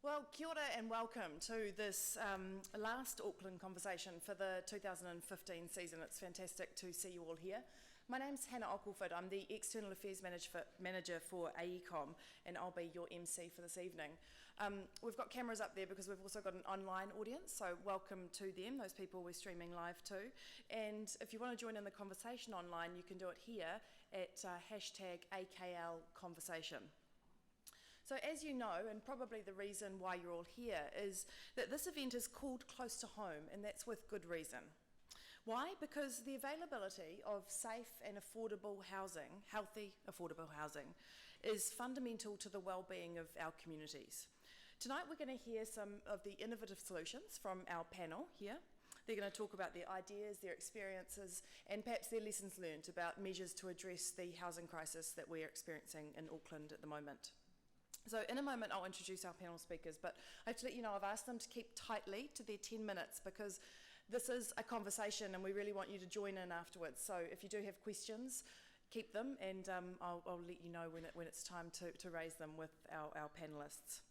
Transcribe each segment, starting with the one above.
Well, kia ora and welcome to this last Auckland conversation for the 2015 season. It's fantastic to see you all here. My name's Hannah Ockleford. I'm the External Affairs Manager for AECOM, and I'll be your MC for this evening. We've got cameras up there because we've also got an online audience, so welcome to them, those people we're streaming live to. And if you want to join in the conversation online, you can do it here at hashtag AKL Conversation. So as you know, and probably the reason why you're all here, is that this event is called Close to Home, and that's with good reason. Why? Because the availability of safe and affordable housing, healthy, affordable housing, is fundamental to the well-being of our communities. Tonight we're going to hear some of the innovative solutions from our panel here. They're going to talk about their ideas, their experiences, and perhaps their lessons learned about measures to address the housing crisis that we're experiencing in Auckland at the moment. So in a moment I'll introduce our panel speakers, but I have to let you know I've asked them to keep tightly to their 10 minutes because this is a conversation and we really want you to join in afterwards. So if you do have questions, keep them, and I'll let you know when it's time to raise them with our panellists.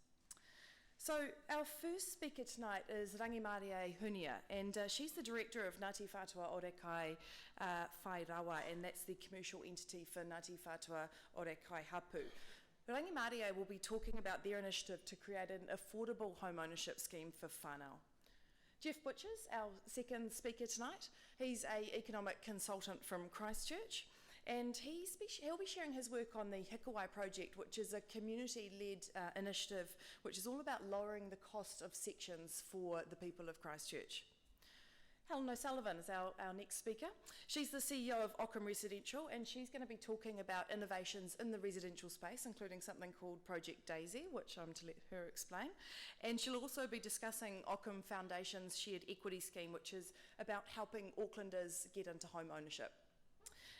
So our first speaker tonight is Rangimarie Hunia, and she's the director of Ngāti Whātua Orekai Whai Rawa, and that's the commercial entity for Ngāti Whātua Orekai Hapu. Rangimarie will be talking about their initiative to create an affordable home ownership scheme for whānau. Geoff Butcher's our second speaker tonight. He's an economic consultant from Christchurch, and he'll be sharing his work on the Hikawai project, which is a community-led initiative which is all about lowering the cost of sections for the people of Christchurch. Helen O'Sullivan is our next speaker. She's the CEO of Auckland Residential, and she's going to be talking about innovations in the residential space, including something called Project Daisy, which I'm to let her explain. And she'll also be discussing Auckland Foundation's shared equity scheme, which is about helping Aucklanders get into home ownership.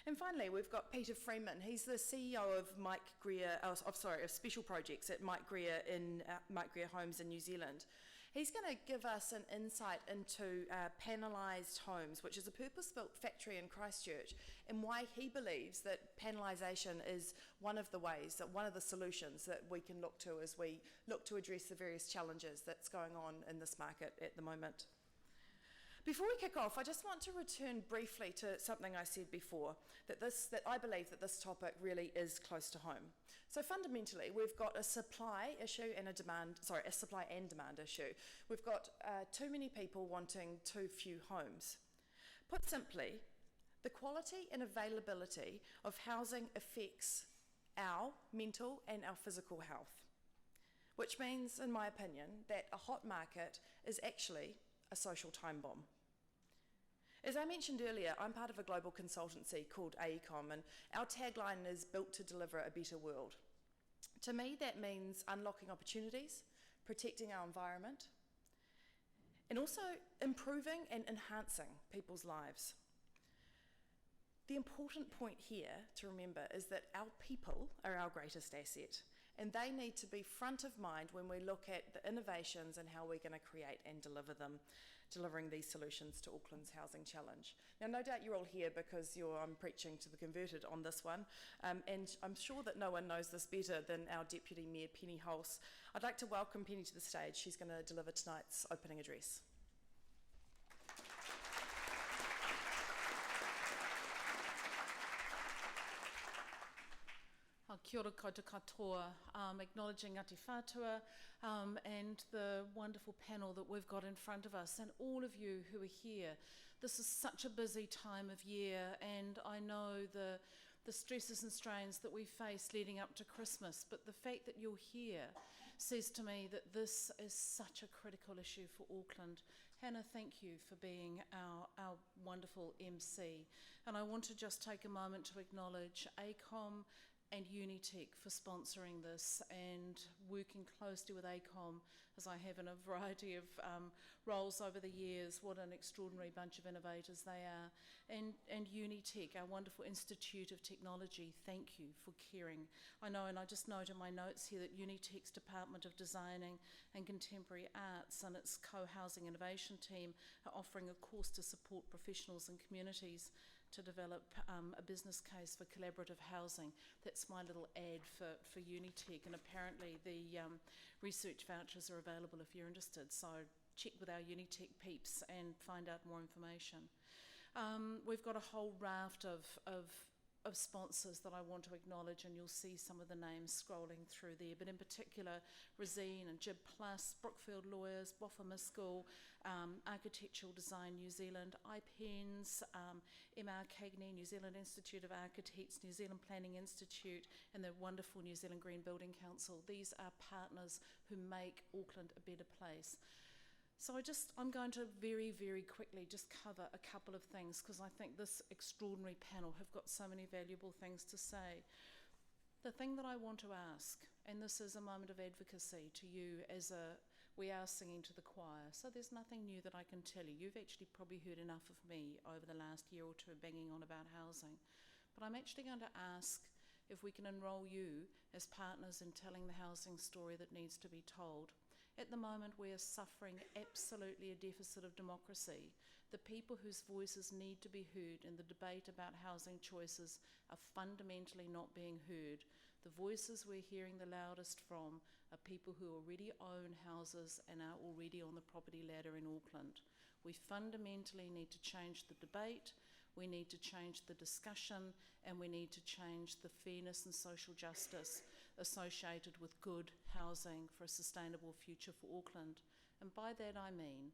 And finally, we've got Peter Freeman. He's the CEO of Special Projects at Mike Greer Homes in New Zealand. He's going to give us an insight into panelised homes, which is a purpose-built factory in Christchurch, and why he believes that panelisation is one of the solutions that we can look to as we look to address the various challenges that's going on in this market at the moment. Before we kick off, I just want to return briefly to something I said before, that I believe that this topic really is close to home. So fundamentally, we've got a supply and demand issue. We've got too many people wanting too few homes. Put simply, the quality and availability of housing affects our mental and our physical health, which means, in my opinion, that a hot market is actually a social time bomb. As I mentioned earlier, I'm part of a global consultancy called AECOM, and our tagline is built to deliver a better world. To me, that means unlocking opportunities, protecting our environment, and also improving and enhancing people's lives. The important point here to remember is that our people are our greatest asset, and they need to be front of mind when we look at the innovations and how we're going to create and delivering these solutions to Auckland's housing challenge. Now, no doubt you're all here because I'm preaching to the converted on this one, and I'm sure that no one knows this better than our Deputy Mayor, Penny Hulse. I'd like to welcome Penny to the stage. She's going to deliver tonight's opening address. Kia ora koutou katoa, acknowledging Ngāti Whātua and the wonderful panel that we've got in front of us, and all of you who are here. This is such a busy time of year, and I know the stresses and strains that we face leading up to Christmas, but the fact that you're here says to me that this is such a critical issue for Auckland. Hannah, thank you for being our wonderful MC, and I want to just take a moment to acknowledge AECOM and Unitec for sponsoring this and working closely with AECOM, as I have in a variety of roles over the years. What an extraordinary bunch of innovators they are. And Unitec, our wonderful Institute of Technology, thank you for caring. I know, and I just note in my notes here that Unitec's Department of Designing and Contemporary Arts and its co-housing innovation team are offering a course to support professionals and communities to develop a business case for collaborative housing. That's my little ad for Unitech, and apparently the research vouchers are available if you're interested, so check with our Unitech peeps and find out more information. We've got a whole raft of sponsors that I want to acknowledge, and you'll see some of the names scrolling through there, but in particular Resine and Jib Plus, Brookfield Lawyers, Boffa School, Architectural Design New Zealand, IPENS, MR Cagney, New Zealand Institute of Architects, New Zealand Planning Institute, and the wonderful New Zealand Green Building Council. These are partners who make Auckland a better place. So I'm going to very, very quickly just cover a couple of things, because I think this extraordinary panel have got so many valuable things to say. The thing that I want to ask, and this is a moment of advocacy to you we are singing to the choir, so there's nothing new that I can tell you. You've actually probably heard enough of me over the last year or two banging on about housing. But I'm actually going to ask if we can enrol you as partners in telling the housing story that needs to be told. At the moment, we are suffering absolutely a deficit of democracy. The people whose voices need to be heard in the debate about housing choices are fundamentally not being heard. The voices we're hearing the loudest from are people who already own houses and are already on the property ladder in Auckland. We fundamentally need to change the debate, we need to change the discussion, and we need to change the fairness and social justice associated with good housing for a sustainable future for Auckland. And by that I mean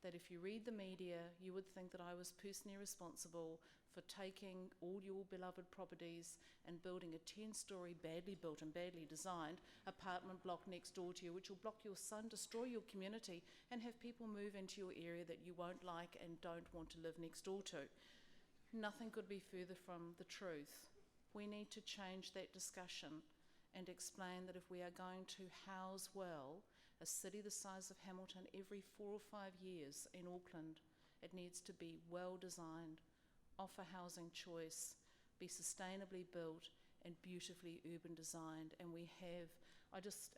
that if you read the media, you would think that I was personally responsible for taking all your beloved properties and building a 10-storey badly built and badly designed apartment block next door to you, which will block your sun, destroy your community, and have people move into your area that you won't like and don't want to live next door to. Nothing could be further from the truth. We need to change that discussion and explain that if we are going to house well a city the size of Hamilton every 4 or 5 years in Auckland, it needs to be well designed, offer housing choice, be sustainably built and beautifully urban designed. And we have,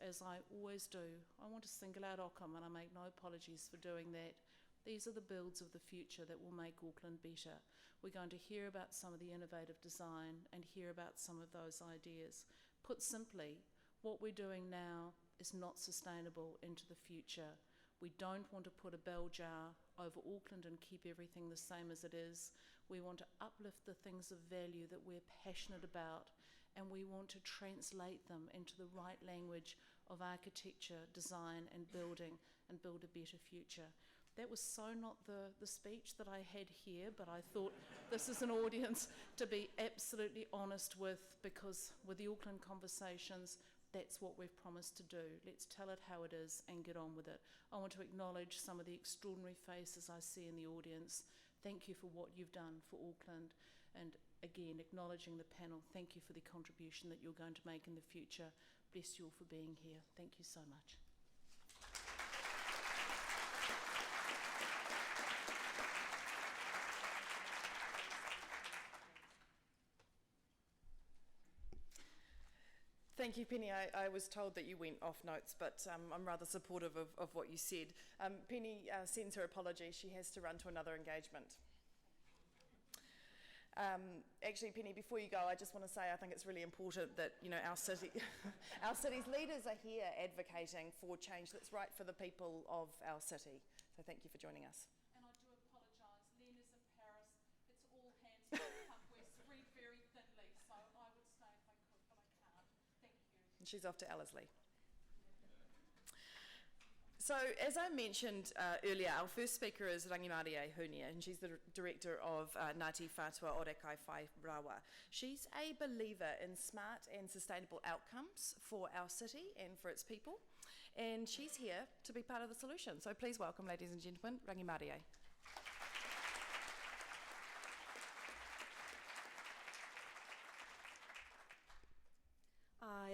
as I always do, I want to single out Auckland, and I make no apologies for doing that. These are the builds of the future that will make Auckland better. We're going to hear about some of the innovative design and hear about some of those ideas. Put simply, what we're doing now is not sustainable into the future. We don't want to put a bell jar over Auckland and keep everything the same as it is. We want to uplift the things of value that we're passionate about, and we want to translate them into the right language of architecture, design and build a better future. That was so not the speech that I had here, but I thought this is an audience to be absolutely honest with, because with the Auckland Conversations, that's what we've promised to do. Let's tell it how it is and get on with it. I want to acknowledge some of the extraordinary faces I see in the audience. Thank you for what you've done for Auckland. And again, acknowledging the panel, thank you for the contribution that you're going to make in the future. Bless you all for being here. Thank you so much. Thank you, Penny. I was told that you went off notes, but I'm rather supportive of what you said. Penny sends her apologies. She has to run to another engagement. Actually, Penny, before you go, I just want to say I think it's really important that our city's leaders are here advocating for change that's right for the people of our city. So thank you for joining us. And I do apologise. Len is in Paris. It's all hands on deck. We're spread very thinly, so I would stay if I could, but I can't. Thank you. And she's off to Ellerslie. So, as I mentioned earlier, our first speaker is Rangimarie Hunia, and she's the director of Ngāti Whātua Orekai Whai Rawa. She's a believer in smart and sustainable outcomes for our city and for its people, and she's here to be part of the solution. So please welcome, ladies and gentlemen, Rangimarie.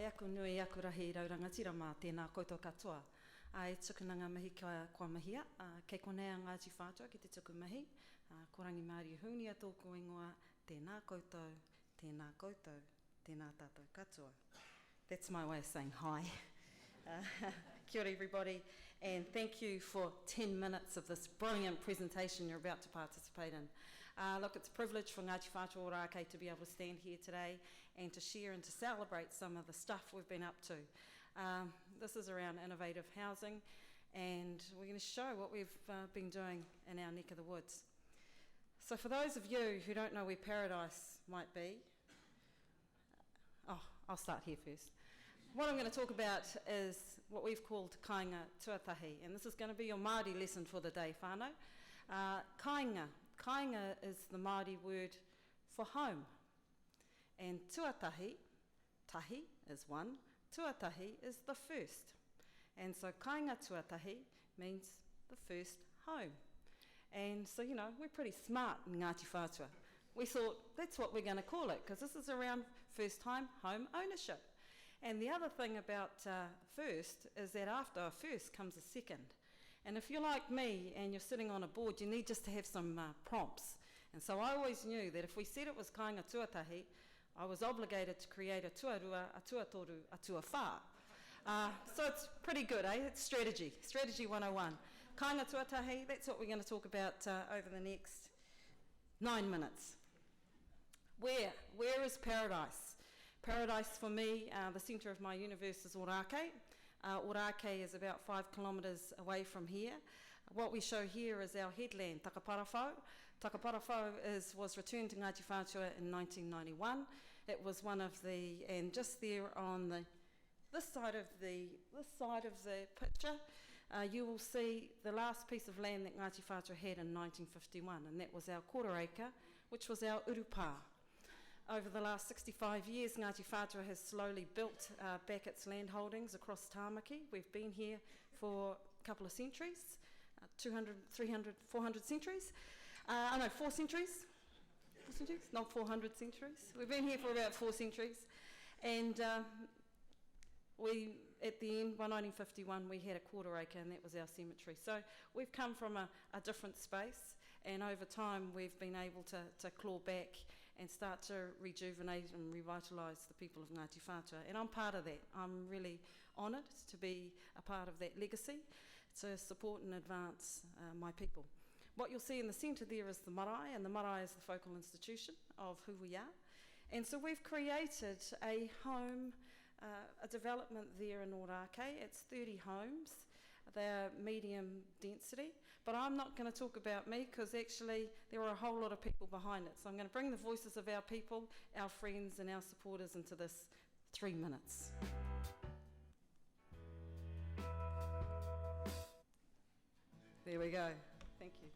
Ako nui aku rahi raurangatira mā tēnā koutou katoa. E tukunanga mahi kua mahia, kei konea Ngāti Whātua ki te tuku mahi, ko Rangimarie Hunia tōku ingoa, tēnā koutou, tēnā koutou, tēnā tātou katoa. That's my way of saying hi. Kia ora everybody, and thank you for 10 minutes of this brilliant presentation you're about to participate in. Look, it's a privilege for Ngāti Whātua Ōrākei to be able to stand here today and to share and to celebrate some of the stuff we've been up to. This is around innovative housing, and we're going to show what we've been doing in our neck of the woods. So for those of you who don't know where paradise might be, I'll start here first. What I'm going to talk about is what we've called kāinga tuatahi, and this is going to be your Māori lesson for the day, whānau. Kāinga. Kāinga is the Māori word for home. And tuatahi, tahi is one, tuatahi is the first. And so kāinga tuatahi means the first home. And so, we're pretty smart in Ngāti Whātua. We thought that's what we're going to call it, because this is around first time home ownership. And the other thing about first is that after a first comes a second. And if you're like me and you're sitting on a board, you need just to have some prompts. And so I always knew that if we said it was kāinga tuatahi, I was obligated to create a tuarua, a tuatoru, a tuawhā. So it's pretty good, eh? It's strategy 101. Kāinga tuatahi, that's what we're going to talk about over the next 9 minutes. Where is paradise? Paradise for me, the centre of my universe is Ōrākei. Ōrākei is about 5 kilometres away from here. What we show here is our headland, Takaparawhau. Takaparawhau was returned to Ngāti Whātua in 1991. It was one of and just there on this side of the picture, you will see the last piece of land that Ngāti Whātua had in 1951, and that was our Kōrereka, which was our urupā. Over the last 65 years, Ngāti Whātua has slowly built back its land holdings across Tāmaki. We've been here for a couple of centuries, 200, 300, 400 centuries. 4 centuries. 4 centuries, not 400 centuries. We've been here for about 4 centuries. And at the end, by 1951, we had a Kōrereka, and that was our cemetery. So we've come from a different space, and over time we've been able to claw back and start to rejuvenate and revitalise the people of Ngāti Whātua. And I'm part of that. I'm really honoured to be a part of that legacy, to support and advance my people. What you'll see in the centre there is the marae, and the marae is the focal institution of who we are. And so we've created a home, a development there in Ōrākei. It's 30 homes. They're medium density. But I'm not going to talk about me, because actually there are a whole lot of people behind it. So I'm going to bring the voices of our people, our friends and our supporters into this 3 minutes. There we go. Thank you.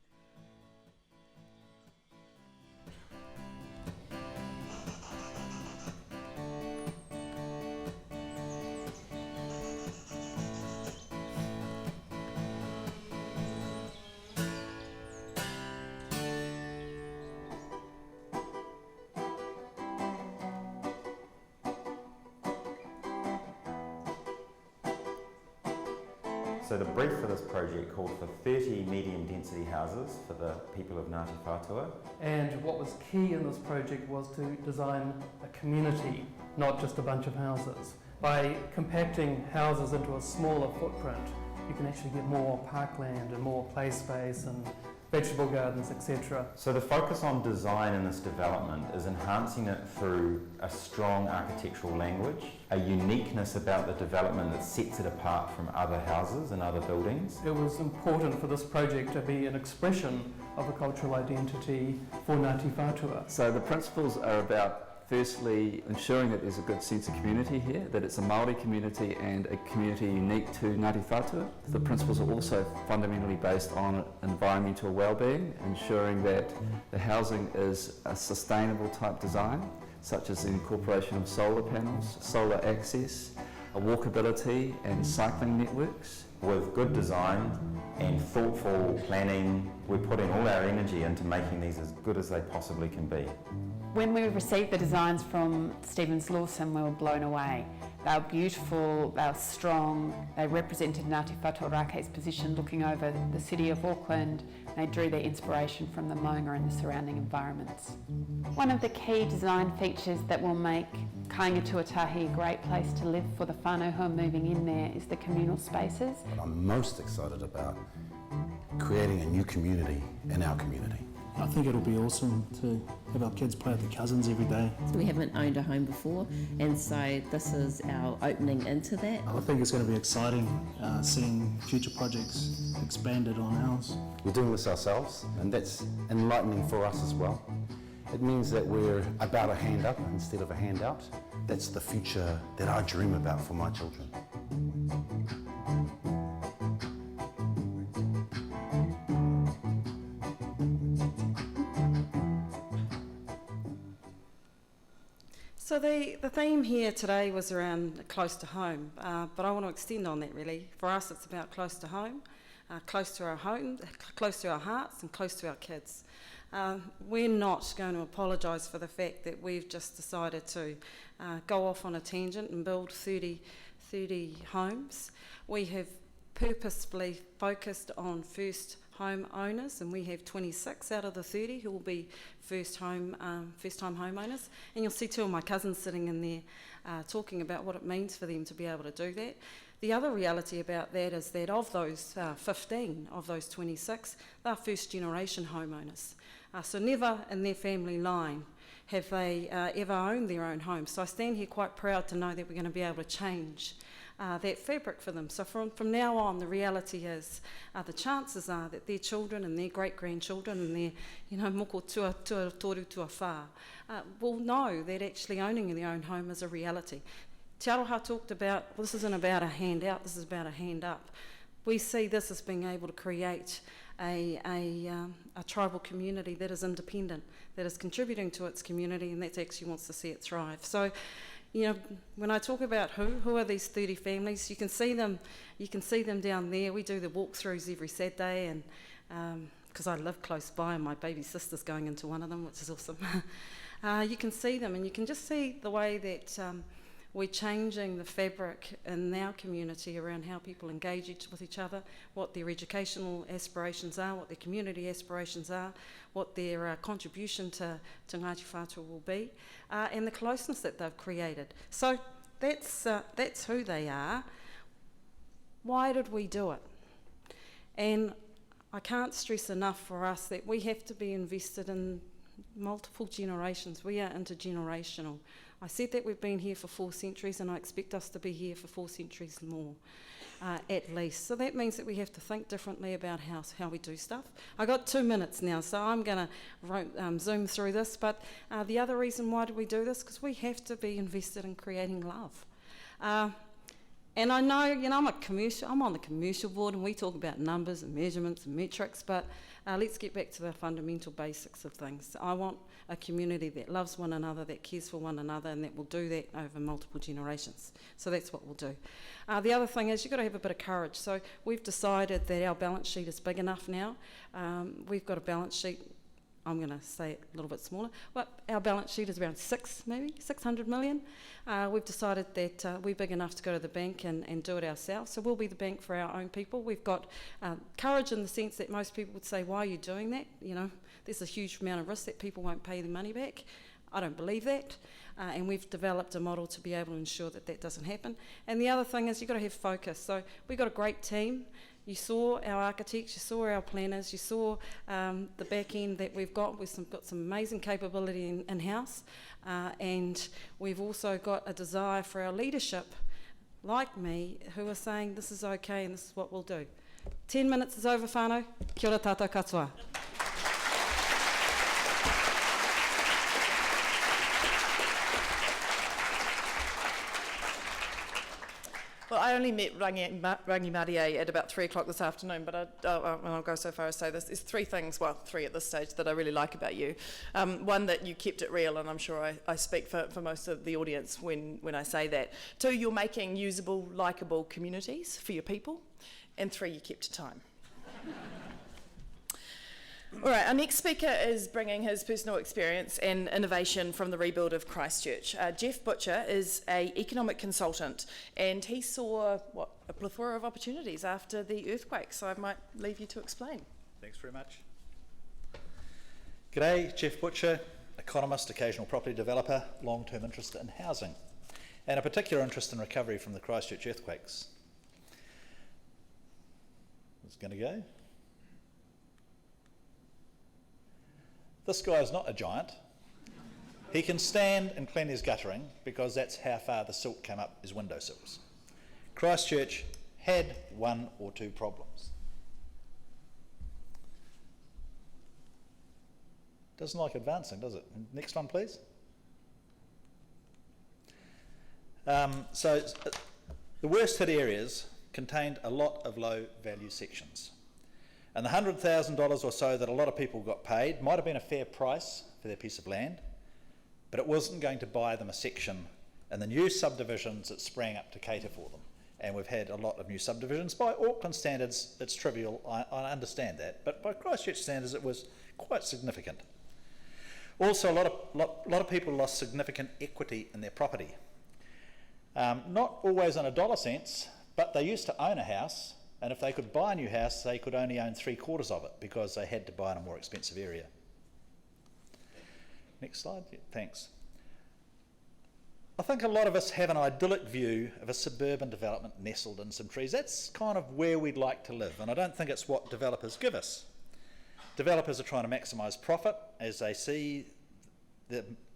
So the brief for this project called for 30 medium density houses for the people of Ngāti Whātua. And what was key in this project was to design a community, not just a bunch of houses. By compacting houses into a smaller footprint, you can actually get more parkland and more play space and vegetable gardens, etc. So the focus on design in this development is enhancing it through a strong architectural language, a uniqueness about the development that sets it apart from other houses and other buildings. It was important for this project to be an expression of a cultural identity for Ngāti Whātua. So the principles are about firstly ensuring that there's a good sense of community here, that it's a Māori community and a community unique to Ngāti Whātua. The principles are also fundamentally based on environmental well-being, ensuring that the housing is a sustainable type design, such as the incorporation of solar panels, solar access, walkability and cycling networks. With good design and thoughtful planning, we're putting all our energy into making these as good as they possibly can be. When we received the designs from Stevens Lawson, we were blown away. They were beautiful, they were strong, they represented Ngāti Whātua Ōrākei's position looking over the city of Auckland. They drew their inspiration from the maunga and the surrounding environments. One of the key design features that will make Kāinga Tuatahi a great place to live for the whānau who are moving in there is the communal spaces. What I'm most excited about creating a new community in our community. I think it'll be awesome to have our kids play with their cousins every day. We haven't owned a home before, and so this is our opening into that. I think it's going to be exciting seeing future projects expanded on ours. We're doing this ourselves, and that's enlightening for us as well. It means that we're about a hand up instead of a handout. That's the future that I dream about for my children. So the theme here today was around close to home, but I want to extend on that really. For us it's about close to home, close to our homes, close to our hearts and close to our kids. We're not going to apologise for the fact that we've just decided to go off on a tangent and build 30 homes. We have purposefully focused on first home owners, and we have 26 out of the 30 who will be first-time homeowners. And you'll see two of my cousins sitting in there talking about what it means for them to be able to do that. The other reality about that is that of those 15 of those 26, they're first-generation homeowners. So never in their family line have they ever owned their own home. So I stand here quite proud to know that we're going to be able to change that fabric for them. So from now on, the reality is the chances are that their children and their great-grandchildren and their moko tua toru tua whā will know that actually owning their own home is a reality. Te Aroha talked about, well, this isn't about a handout, this is about a hand up. We see this as being able to create a tribal community that is independent, that is contributing to its community, and that actually wants to see it thrive. So, when I talk about who are these 30 families, you can see them down there. We do the walkthroughs every Saturday, and because I live close by and my baby sister's going into one of them, which is awesome. You can see them, and you can just see the way that we're changing the fabric in our community around how people engage with each other, what their educational aspirations are, what their community aspirations are, what their contribution to Ngāti Whātua will be, and the closeness that they've created. So that's who they are. Why did we do it? And I can't stress enough for us that we have to be invested in multiple generations. We are intergenerational. I said that we've been here for 4 centuries, and I expect us to be here for 4 centuries more, at least. So that means that we have to think differently about how we do stuff. I got 2 minutes now, so I'm going to zoom through this. But the other reason why do we do this? Because we have to be invested in creating love. And I know, I'm on the commercial board, and we talk about numbers and measurements and metrics, but let's get back to the fundamental basics of things. I want a community that loves one another, that cares for one another, and that will do that over multiple generations. So that's what we'll do. The other thing is you've got to have a bit of courage. So we've decided that our balance sheet is big enough now. We've got a balance sheet, I'm going to say it a little bit smaller, but our balance sheet is around 600 million. We've decided that we're big enough to go to the bank and do it ourselves, so we'll be the bank for our own people. We've got courage in the sense that most people would say, why are you doing that? There's a huge amount of risk that people won't pay their money back. I don't believe that, and we've developed a model to be able to ensure that that doesn't happen. And the other thing is you've got to have focus. So we've got a great team. You saw our architects, you saw our planners, you saw the back end that we've got. We've got some amazing capability in-house, and we've also got a desire for our leadership, like me, who are saying this is okay and this is what we'll do. 10 minutes is over, whānau. Kia ora tātou katoa. Well, I only met Rangimarie at about 3 o'clock this afternoon, but I'll go so far as to say this. There's 3 things, well, 3 at this stage, that I really like about you. One, that you kept it real, and I'm sure I speak for most of the audience when I say that. 2, you're making usable, likeable communities for your people. And 3, you kept to time. All right, our next speaker is bringing his personal experience and innovation from the rebuild of Christchurch. Geoff Butcher is an economic consultant, and he saw, a plethora of opportunities after the earthquake, so I might leave you to explain. Thanks very much. G'day, Geoff Butcher, economist, occasional property developer, long-term interest in housing, and a particular interest in recovery from the Christchurch earthquakes. It's going to go. This guy is not a giant. He can stand and clean his guttering because that's how far the silt came up his windowsills. Christchurch had one or two problems. Doesn't like advancing, does it? Next one, please. So the worst hit areas contained a lot of low value sections. And the $100,000 or so that a lot of people got paid might have been a fair price for their piece of land, but it wasn't going to buy them a section in the new subdivisions that sprang up to cater for them. And we've had a lot of new subdivisions. By Auckland standards, it's trivial, I understand that, but by Christchurch standards, it was quite significant. Also, a lot of people lost significant equity in their property. Not always in a dollar sense, but they used to own a house, and if they could buy a new house, they could only own 3/4 of it because they had to buy in a more expensive area. Next slide, yeah, thanks. I think a lot of us have an idyllic view of a suburban development nestled in some trees. That's kind of where we'd like to live, and I don't think it's what developers give us. Developers are trying to maximise profit as they see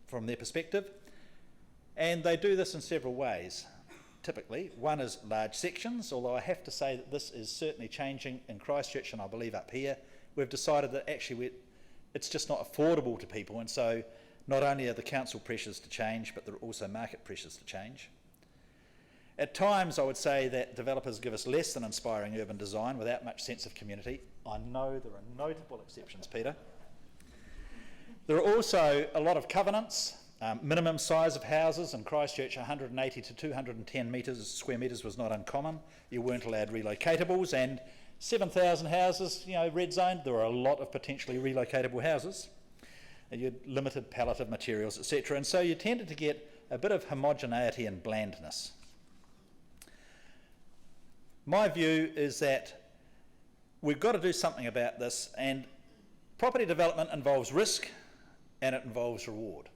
from their perspective, and they do this in several ways. Typically, one is large sections, although I have to say that this is certainly changing in Christchurch, and I believe up here. We've decided that actually it's just not affordable to people, and so not only are the council pressures to change, but there are also market pressures to change. At times, I would say that developers give us less than inspiring urban design without much sense of community. I know there are notable exceptions, Peter. There are also a lot of covenants. Minimum size of houses in Christchurch, 180 to 210 square metres was not uncommon. You weren't allowed relocatables, and 7,000 houses, red zone, there are a lot of potentially relocatable houses. And you had limited palliative materials, etc. And so you tended to get a bit of homogeneity and blandness. My view is that we've got to do something about this, and property development involves risk and it involves reward.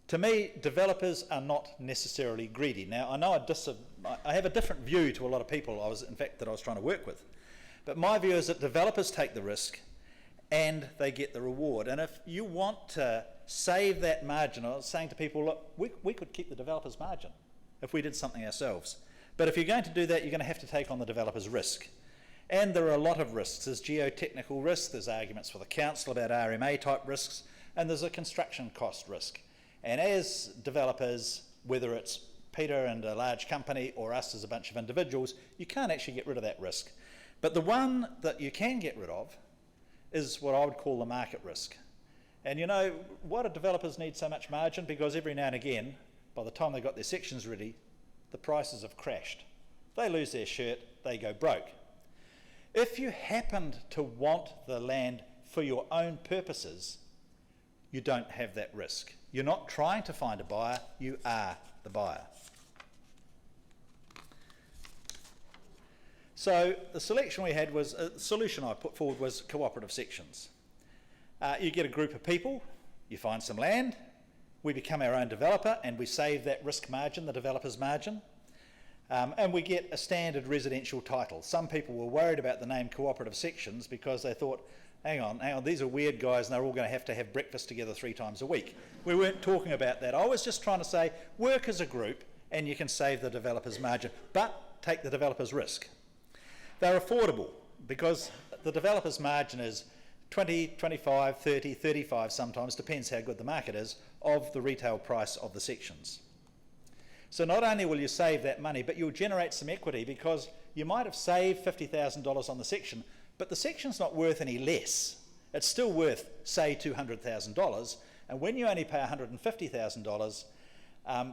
To me, developers are not necessarily greedy. Now, I know I have a different view to a lot of people that I was trying to work with. But my view is that developers take the risk and they get the reward. And if you want to save that margin, I was saying to people, look, we could keep the developer's margin if we did something ourselves. But if you're going to do that, you're going to have to take on the developer's risk. And there are a lot of risks. There's geotechnical risk, there's arguments for the council about RMA type risks, and there's a construction cost risk. And as developers, whether it's Peter and a large company or us as a bunch of individuals, you can't actually get rid of that risk. But the one that you can get rid of is what I would call the market risk. And why do developers need so much margin? Because every now and again, by the time they've got their sections ready, the prices have crashed. They lose their shirt, they go broke. If you happened to want the land for your own purposes, you don't have that risk. You're not trying to find a buyer, you are the buyer. So the solution I put forward was cooperative sections. You get a group of people, you find some land, we become our own developer and we save that risk margin, the developer's margin, and we get a standard residential title. Some people were worried about the name cooperative sections because they thought, hang on, these are weird guys and they're all going to have breakfast together 3 times a week. We weren't talking about that. I was just trying to say, work as a group and you can save the developer's margin, but take the developer's risk. They're affordable because the developer's margin is 20, 25, 30, 35 sometimes, depends how good the market is, of the retail price of the sections. So not only will you save that money, but you'll generate some equity because you might have saved $50,000 on the section, but the section's not worth any less. It's still worth, say, $200,000, and when you only pay $150,000,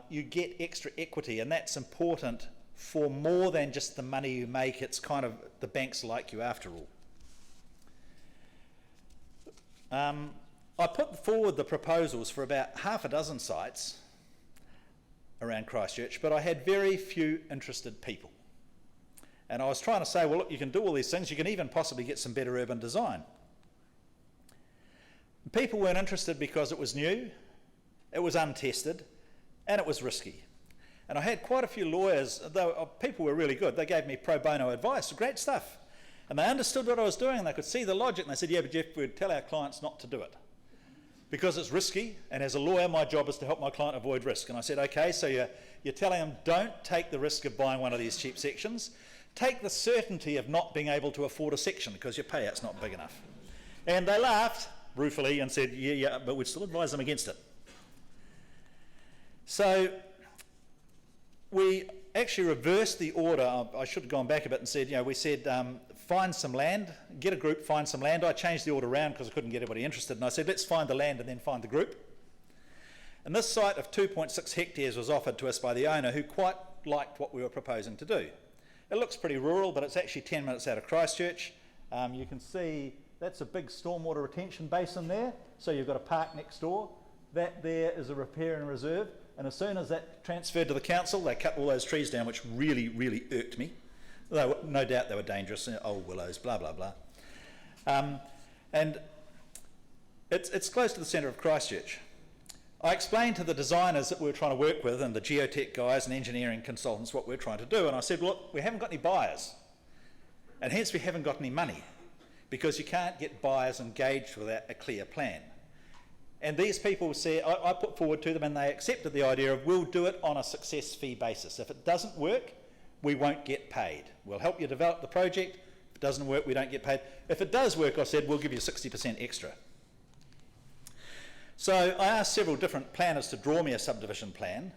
you get extra equity, and that's important for more than just the money you make. It's kind of, the banks like you after all. I put forward the proposals for about half a dozen sites around Christchurch, but I had very few interested people. And I was trying to say, well, look, you can do all these things, you can even possibly get some better urban design. People weren't interested because it was new, it was untested, and it was risky. And I had quite a few lawyers, though people were really good, they gave me pro bono advice, great stuff. And they understood what I was doing and they could see the logic, and they said, yeah, but Geoff, we'd tell our clients not to do it. because it's risky, and as a lawyer my job is to help my client avoid risk. And I said, okay, so you're telling them don't take the risk of buying one of these cheap sections, take the certainty of not being able to afford a section because your payout's not big enough. And they laughed ruefully and said, yeah, but we'd still advise them against it. So we actually reversed the order. I should have gone back a bit and said, we said, find some land, get a group, find some land. I changed the order around because I couldn't get anybody interested, and I said, let's find the land and then find the group. And this site of 2.6 hectares was offered to us by the owner, who quite liked what we were proposing to do. It looks pretty rural, but it's actually 10 minutes out of Christchurch. You can see that's a big stormwater retention basin there, so you've got a park next door. That there is a riparian reserve, and as soon as that transferred to the council, they cut all those trees down, which really, really irked me. Though no doubt they were dangerous, old willows, blah, blah, blah. And it's close to the centre of Christchurch. I explained to the designers that we were trying to work with and the geotech guys and engineering consultants what we were trying to do, and I said, look, we haven't got any buyers, and hence we haven't got any money, because you can't get buyers engaged without a clear plan. And these people said, I put forward to them, and they accepted the idea of, we'll do it on a success fee basis. If it doesn't work, we won't get paid. We'll help you develop the project. If it doesn't work, we don't get paid. If it does work, I said, we'll give you 60% extra. So I asked several different planners to draw me a subdivision plan.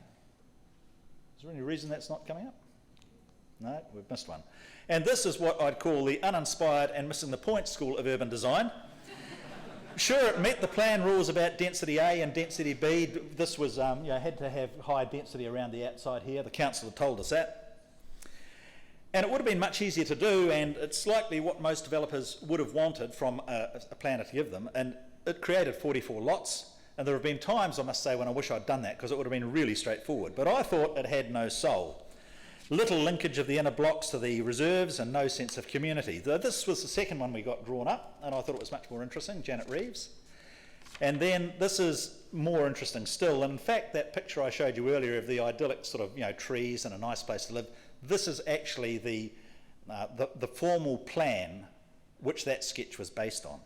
Is there any reason that's not coming up? No, we've missed one. And this is what I'd call the uninspired and missing the point school of urban design. Sure, it met the plan rules about density A and density B. This was, had to have high density around the outside here. The council had told us that. And it would have been much easier to do, and it's likely what most developers would have wanted from a planner to give them. And it created 44 lots. And there have been times, I must say, when I wish I'd done that, because it would have been really straightforward. But I thought it had no soul. Little linkage of the inner blocks to the reserves and no sense of community. This was the second one we got drawn up, and I thought it was much more interesting, Janet Reeves. And then this is more interesting still. And in fact, that picture I showed you earlier of the idyllic sort of, trees and a nice place to live, this is actually the formal plan which that sketch was based on.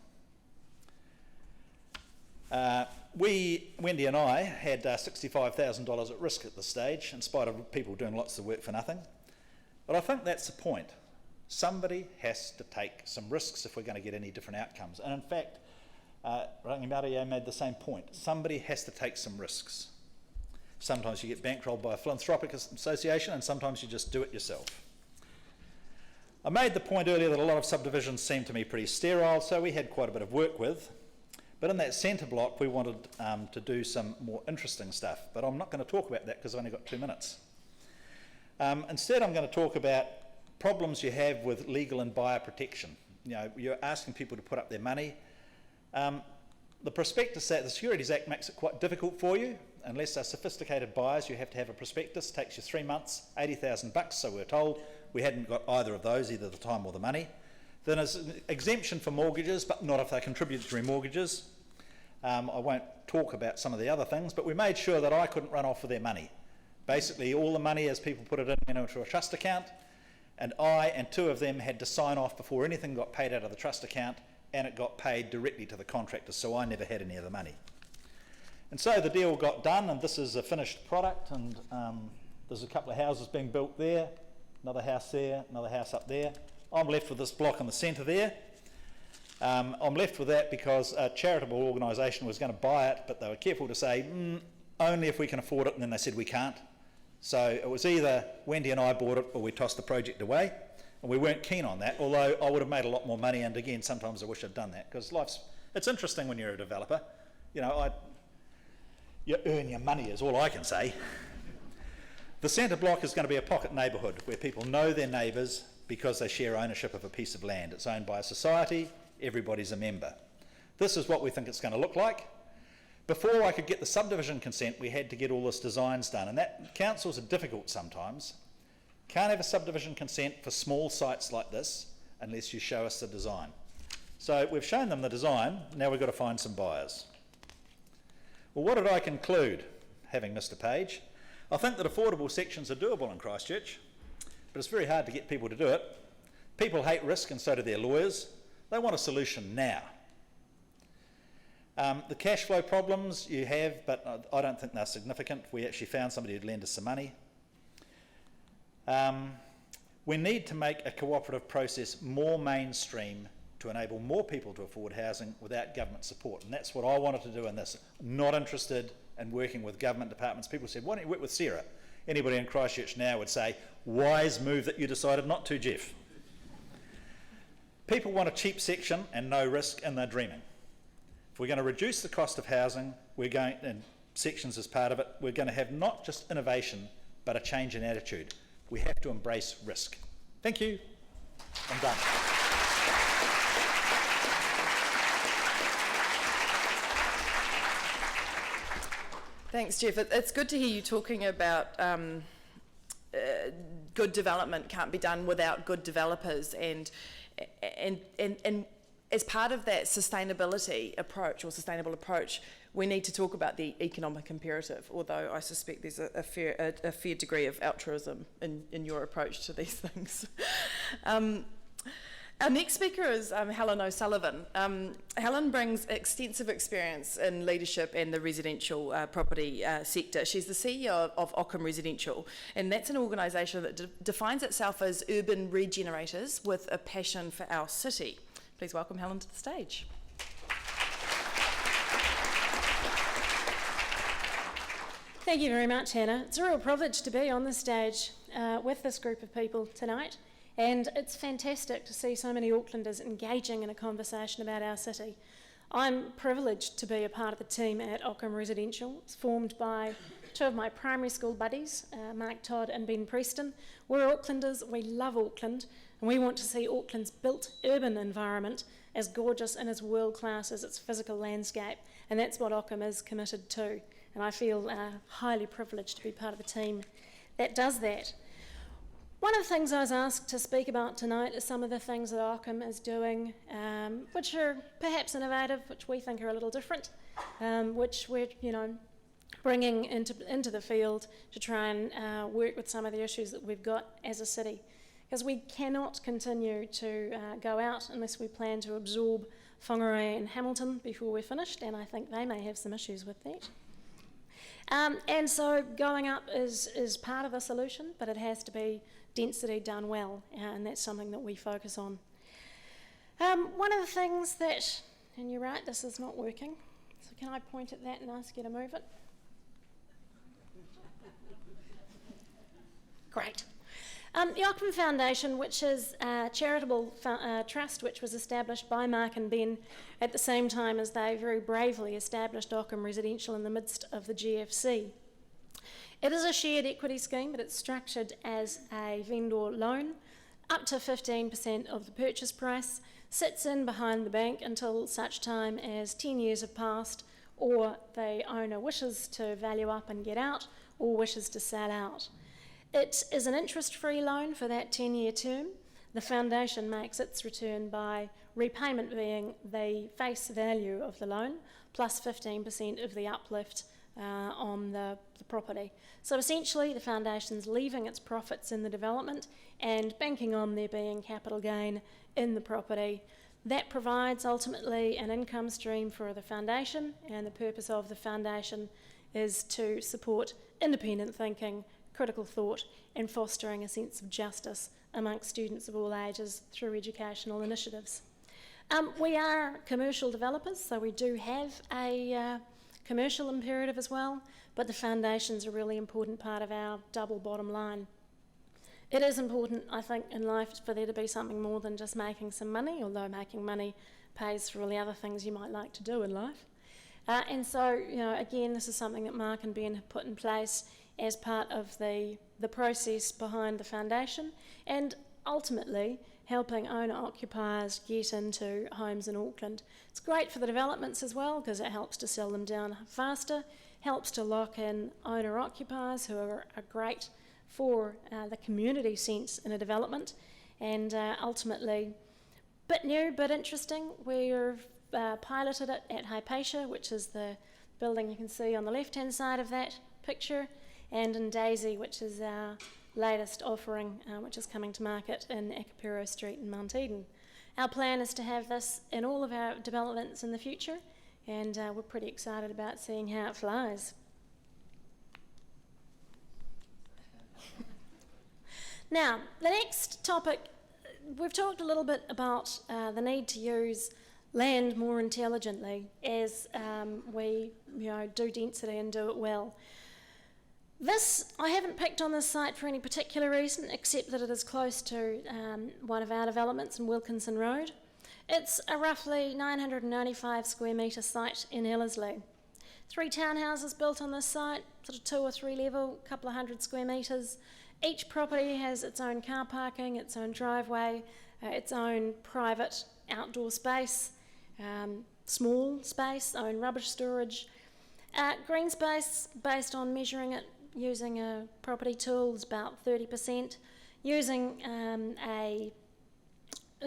Wendy and I had $65,000 at risk at this stage, in spite of people doing lots of work for nothing. But I think that's the point. Somebody has to take some risks if we're going to get any different outcomes. And in fact, Rangimarie made the same point. Somebody has to take some risks. Sometimes you get bankrolled by a philanthropic association, and sometimes you just do it yourself. I made the point earlier that a lot of subdivisions seemed to me pretty sterile, so we had quite a bit of work with. But in that centre block, we wanted to do some more interesting stuff. But I'm not going to talk about that because I've only got 2 minutes. Instead, I'm going to talk about problems you have with legal and buyer protection. You're asking people to put up their money. The prospectus, the Securities Act makes it quite difficult for you. Unless they're sophisticated buyers, you have to have a prospectus. It takes you 3 months, $80,000, so we're told. We hadn't got either of those, either the time or the money. Then there's an exemption for mortgages, but not if they're contributory mortgages. I won't talk about some of the other things, but we made sure that I couldn't run off with their money. Basically, all the money, as people put it in, went into a trust account, and I and 2 of them had to sign off before anything got paid out of the trust account, and it got paid directly to the contractor, so I never had any of the money. And so the deal got done, and this is a finished product, and there's a couple of houses being built there, another house there, another house up there. I'm left with this block in the centre there. I'm left with that because a charitable organisation was going to buy it, but they were careful to say, only if we can afford it, and then they said we can't. So it was either Wendy and I bought it or we tossed the project away, and we weren't keen on that, although I would have made a lot more money, and again, sometimes I wish I'd done that, because it's interesting when you're a developer. You earn your money is all I can say. The centre block is going to be a pocket neighbourhood where people know their neighbours because they share ownership of a piece of land. It's owned by a society, everybody's a member. This is what we think it's going to look like. Before I could get the subdivision consent, we had to get all this designs done, and that councils are difficult sometimes. Can't have a subdivision consent for small sites like this unless you show us the design. So we've shown them the design, now we've got to find some buyers. Well, what did I conclude, having missed a page? I think that affordable sections are doable in Christchurch, but it's very hard to get people to do it. People hate risk, and so do their lawyers. They want a solution now. The cash flow problems you have, but I don't think they're significant. We actually found somebody who'd lend us some money. We need to make a cooperative process more mainstream to enable more people to afford housing without government support. And that's what I wanted to do in this. I'm not interested in working with government departments. People said, why don't you work with Sarah? Anybody in Christchurch now would say, wise move that you decided not to, Geoff. People want a cheap section and no risk, and they're dreaming. If we're going to reduce the cost of housing, and sections as part of it, we're going to have not just innovation, but a change in attitude. We have to embrace risk. Thank you. I'm done. Thanks, Geoff. It's good to hear you talking about good development can't be done without good developers, and as part of that sustainability approach, or sustainable approach, we need to talk about the economic imperative, although I suspect there's a fair degree of altruism in your approach to these things. Our next speaker is Helen O'Sullivan. Helen brings extensive experience in leadership and the residential property sector. She's the CEO of Auckland Residential, and that's an organisation that defines itself as urban regenerators with a passion for our city. Please welcome Helen to the stage. Thank you very much, Hannah. It's a real privilege to be on this stage with this group of people tonight. And it's fantastic to see so many Aucklanders engaging in a conversation about our city. I'm privileged to be a part of the team at Auckland Residential. It's formed by two of my primary school buddies, Mark Todd and Ben Preston. We're Aucklanders, we love Auckland, and we want to see Auckland's built urban environment as gorgeous and as world-class as its physical landscape, and that's what Auckland is committed to. And I feel highly privileged to be part of the team that does that. One of the things I was asked to speak about tonight is some of the things that Auckland is doing, which are perhaps innovative, which we think are a little different, which we're, bringing into the field to try and work with some of the issues that we've got as a city. Because we cannot continue to go out unless we plan to absorb Whangarei and Hamilton before we're finished, and I think they may have some issues with that. And so going up is part of the solution, but it has to be density done well, and that's something that we focus on. One of the things that, and you're right, this is not working, so can I point at that and ask you to move it? Great. The Auckland Foundation, which is a charitable trust which was established by Mark and Ben at the same time as they very bravely established Auckland Residential in the midst of the GFC. It is a shared equity scheme, but it's structured as a vendor loan. Up to 15% of the purchase price sits in behind the bank until such time as 10 years have passed, or the owner wishes to value up and get out, or wishes to sell out. It is an interest-free loan for that 10-year term. The foundation makes its return by repayment being the face value of the loan plus 15% of the uplift on the property. So essentially the foundation's leaving its profits in the development and banking on there being capital gain in the property. That provides ultimately an income stream for the foundation, and the purpose of the foundation is to support independent thinking, critical thought, and fostering a sense of justice amongst students of all ages through educational initiatives. We are commercial developers, so we do have a commercial imperative as well, but the foundation's a really important part of our double bottom line. It is important, I think, in life for there to be something more than just making some money, although making money pays for all the other things you might like to do in life. And so, again, this is something that Mark and Ben have put in place as part of the process behind the foundation, and ultimately helping owner-occupiers get into homes in Auckland. It's great for the developments as well, because it helps to sell them down faster, helps to lock in owner-occupiers who are great for the community sense in a development, and ultimately, bit new, bit interesting, we've piloted it at Hypatia, which is the building you can see on the left-hand side of that picture, and in Daisy, which is our latest offering, which is coming to market in Akapiro Street in Mount Eden. Our plan is to have this in all of our developments in the future, and we're pretty excited about seeing how it flies. Now, the next topic, we've talked a little bit about the need to use land more intelligently as we do density and do it well. This, I haven't picked on this site for any particular reason, except that it is close to one of our developments in Wilkinson Road. It's a roughly 995 square metre site in Ellerslie. 3 townhouses built on this site, sort of 2 or 3 level, a couple of 100 square metres. Each property has its own car parking, its own driveway, its own private outdoor space, small space, own rubbish storage. Green space, based on measuring it using a property tool, is about 30%. Using an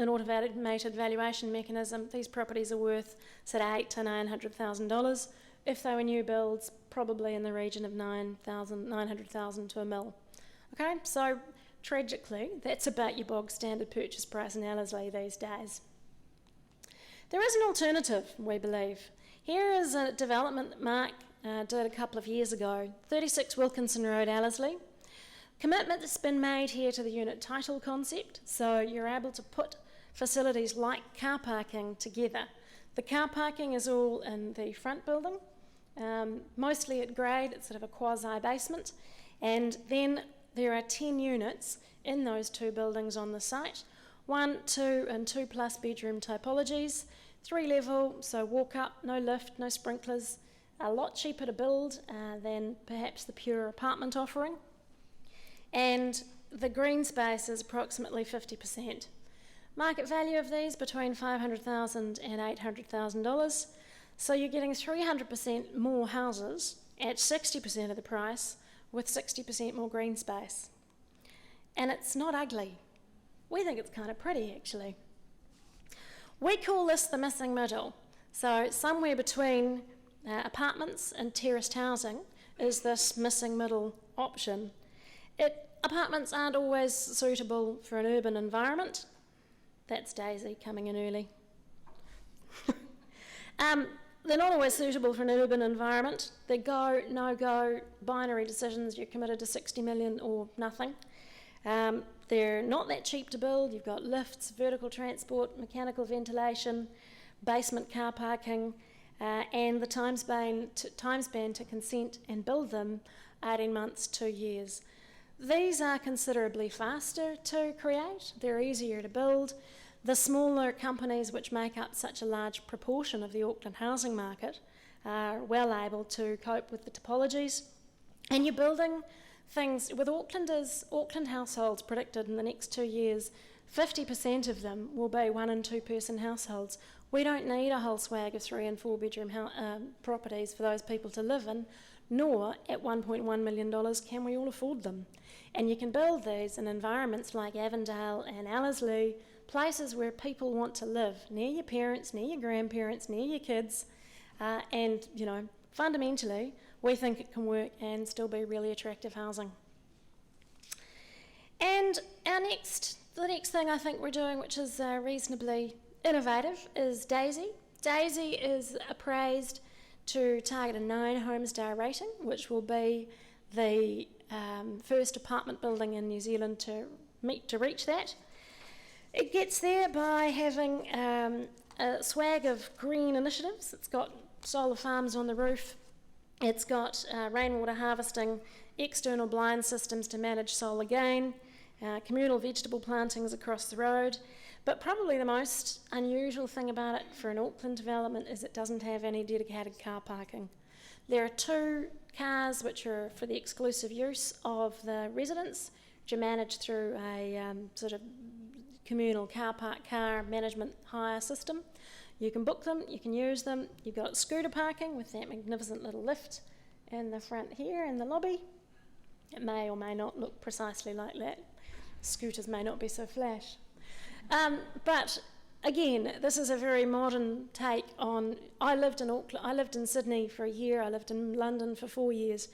automated valuation mechanism, these properties are worth sort of $800,000 to $900,000. If they were new builds, probably in the region of $900,000 to $1 million. Okay, so tragically, that's about your bog standard purchase price in Ellerslie these days. There is an alternative, we believe. Here is a development that Mark did a couple of years ago, 36 Wilkinson Road, Ellerslie. Commitment has been made here to the unit title concept, so you're able to put facilities like car parking together. The car parking is all in the front building, mostly at grade. It's sort of a quasi-basement, and then there are 10 units in those 2 buildings on the site, 1, 2 and 2 plus bedroom typologies, 3 level, so walk up, no lift, no sprinklers, a lot cheaper to build than perhaps the pure apartment offering. And the green space is approximately 50%. Market value of these between $500,000 and $800,000. So you're getting 300% more houses at 60% of the price with 60% more green space. And it's not ugly. We think it's kind of pretty, actually. We call this the missing middle. So somewhere between apartments and terraced housing is this missing middle option. Apartments aren't always suitable for an urban environment. That's Daisy coming in early. They're not always suitable for an urban environment. They're go, no-go, binary decisions. You're committed to 60 million or nothing. They're not that cheap to build. You've got lifts, vertical transport, mechanical ventilation, basement car parking, and the time span to consent and build them, 18 months, 2 years. These are considerably faster to create. They're easier to build. The smaller companies which make up such a large proportion of the Auckland housing market are well able to cope with the topologies. And you're building things, with Auckland households predicted in the next 2 years, 50% of them will be 1 and 2 person households. We don't need a whole swag of 3 and 4 bedroom properties for those people to live in, nor at $1.1 million can we all afford them. And you can build these in environments like Avondale and Ellerslie, places where people want to live, near your parents, near your grandparents, near your kids, and, fundamentally, we think it can work and still be really attractive housing. And the next thing I think we're doing, which is reasonably innovative, is Daisy. Daisy is appraised to target a 9 home-star rating, which will be the first apartment building in New Zealand to reach that. It gets there by having a swag of green initiatives. It's got solar farms on the roof. It's got rainwater harvesting, external blind systems to manage solar gain, communal vegetable plantings across the road. But probably the most unusual thing about it for an Auckland development is it doesn't have any dedicated car parking. There are 2 cars which are for the exclusive use of the residents, which are managed through a sort of communal car management hire system. You can book them, you can use them. You've got scooter parking with that magnificent little lift in the front here in the lobby. It may or may not look precisely like that. Scooters may not be so flash. But again, this is a very modern take on. I lived in Sydney for a year. I lived in London for 4 years.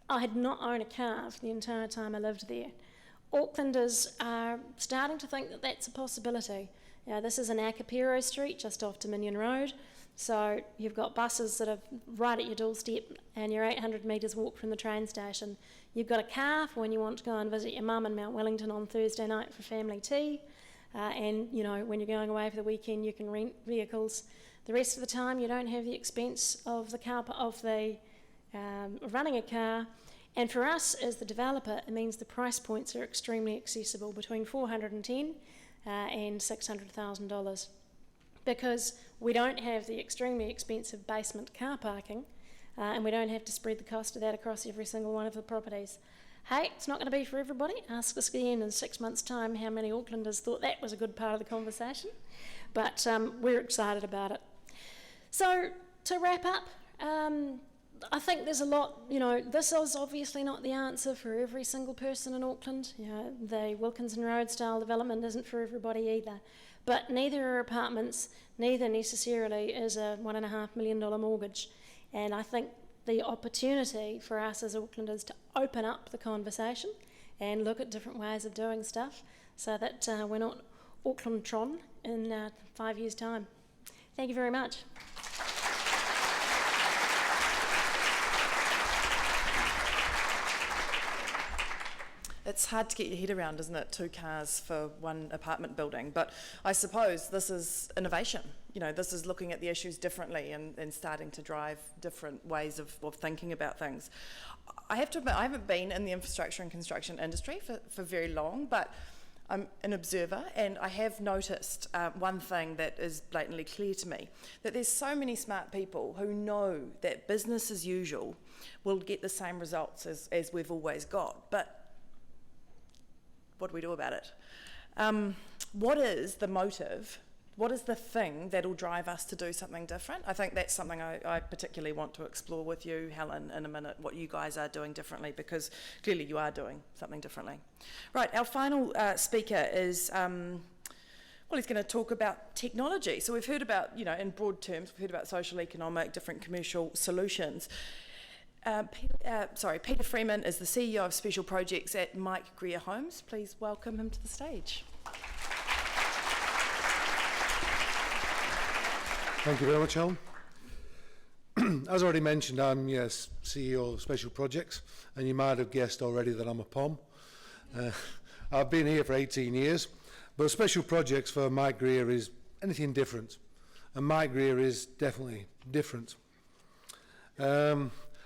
I had not owned a car for the entire time I lived there. Aucklanders are starting to think that that's a possibility. This is in Akapiro Street, just off Dominion Road. So you've got buses that are right at your doorstep and you're 800 metres walk from the train station. You've got a car for when you want to go and visit your mum in Mount Wellington on Thursday night for family tea. And, you know, when you're going away for the weekend, you can rent vehicles. The rest of the time, you don't have the expense of running a car. And for us, as the developer, it means the price points are extremely accessible, between $410,000 and $600,000, because we don't have the extremely expensive basement car parking, and we don't have to spread the cost of that across every single one of the properties. Hey, it's not going to be for everybody. Ask us again in 6 months' time how many Aucklanders thought that was a good part of the conversation. But we're excited about it. So, to wrap up, I think there's a lot, you know, this is obviously not the answer for every single person in Auckland. You know, the Wilkinson Road style development isn't for everybody either. But neither are apartments, neither necessarily is a $1.5 million mortgage. And I think the opportunity for us as Aucklanders to open up the conversation and look at different ways of doing stuff so that we're not Auckland-tron in 5 years' time. Thank you very much. It's hard to get your head around, isn't it? 2 cars for one apartment building. But I suppose this is innovation. You know, this is looking at the issues differently and starting to drive different ways of thinking about things. I have to admit, I haven't been in the infrastructure and construction industry for very long, but I'm an observer, and I have noticed one thing that is blatantly clear to me, that there's so many smart people who know that business as usual will get the same results as we've always got. But what do we do about it? What is the motive? What is the thing that'll drive us to do something different? I think that's something I particularly want to explore with you, Helen, in a minute, what you guys are doing differently, because clearly you are doing something differently. Right, our final speaker is, well, he's going to talk about technology. So we've heard about, you know, in broad terms, we've heard about social, economic, different commercial solutions. Peter Freeman is the CEO of Special Projects at Mike Greer Homes. Please welcome him to the stage. Thank you very much, Helen. As already mentioned, I'm CEO of Special Projects, and you might have guessed already that I'm a POM. I've been here for 18 years, but Special Projects for Mike Greer is anything different, and Mike Greer is definitely different.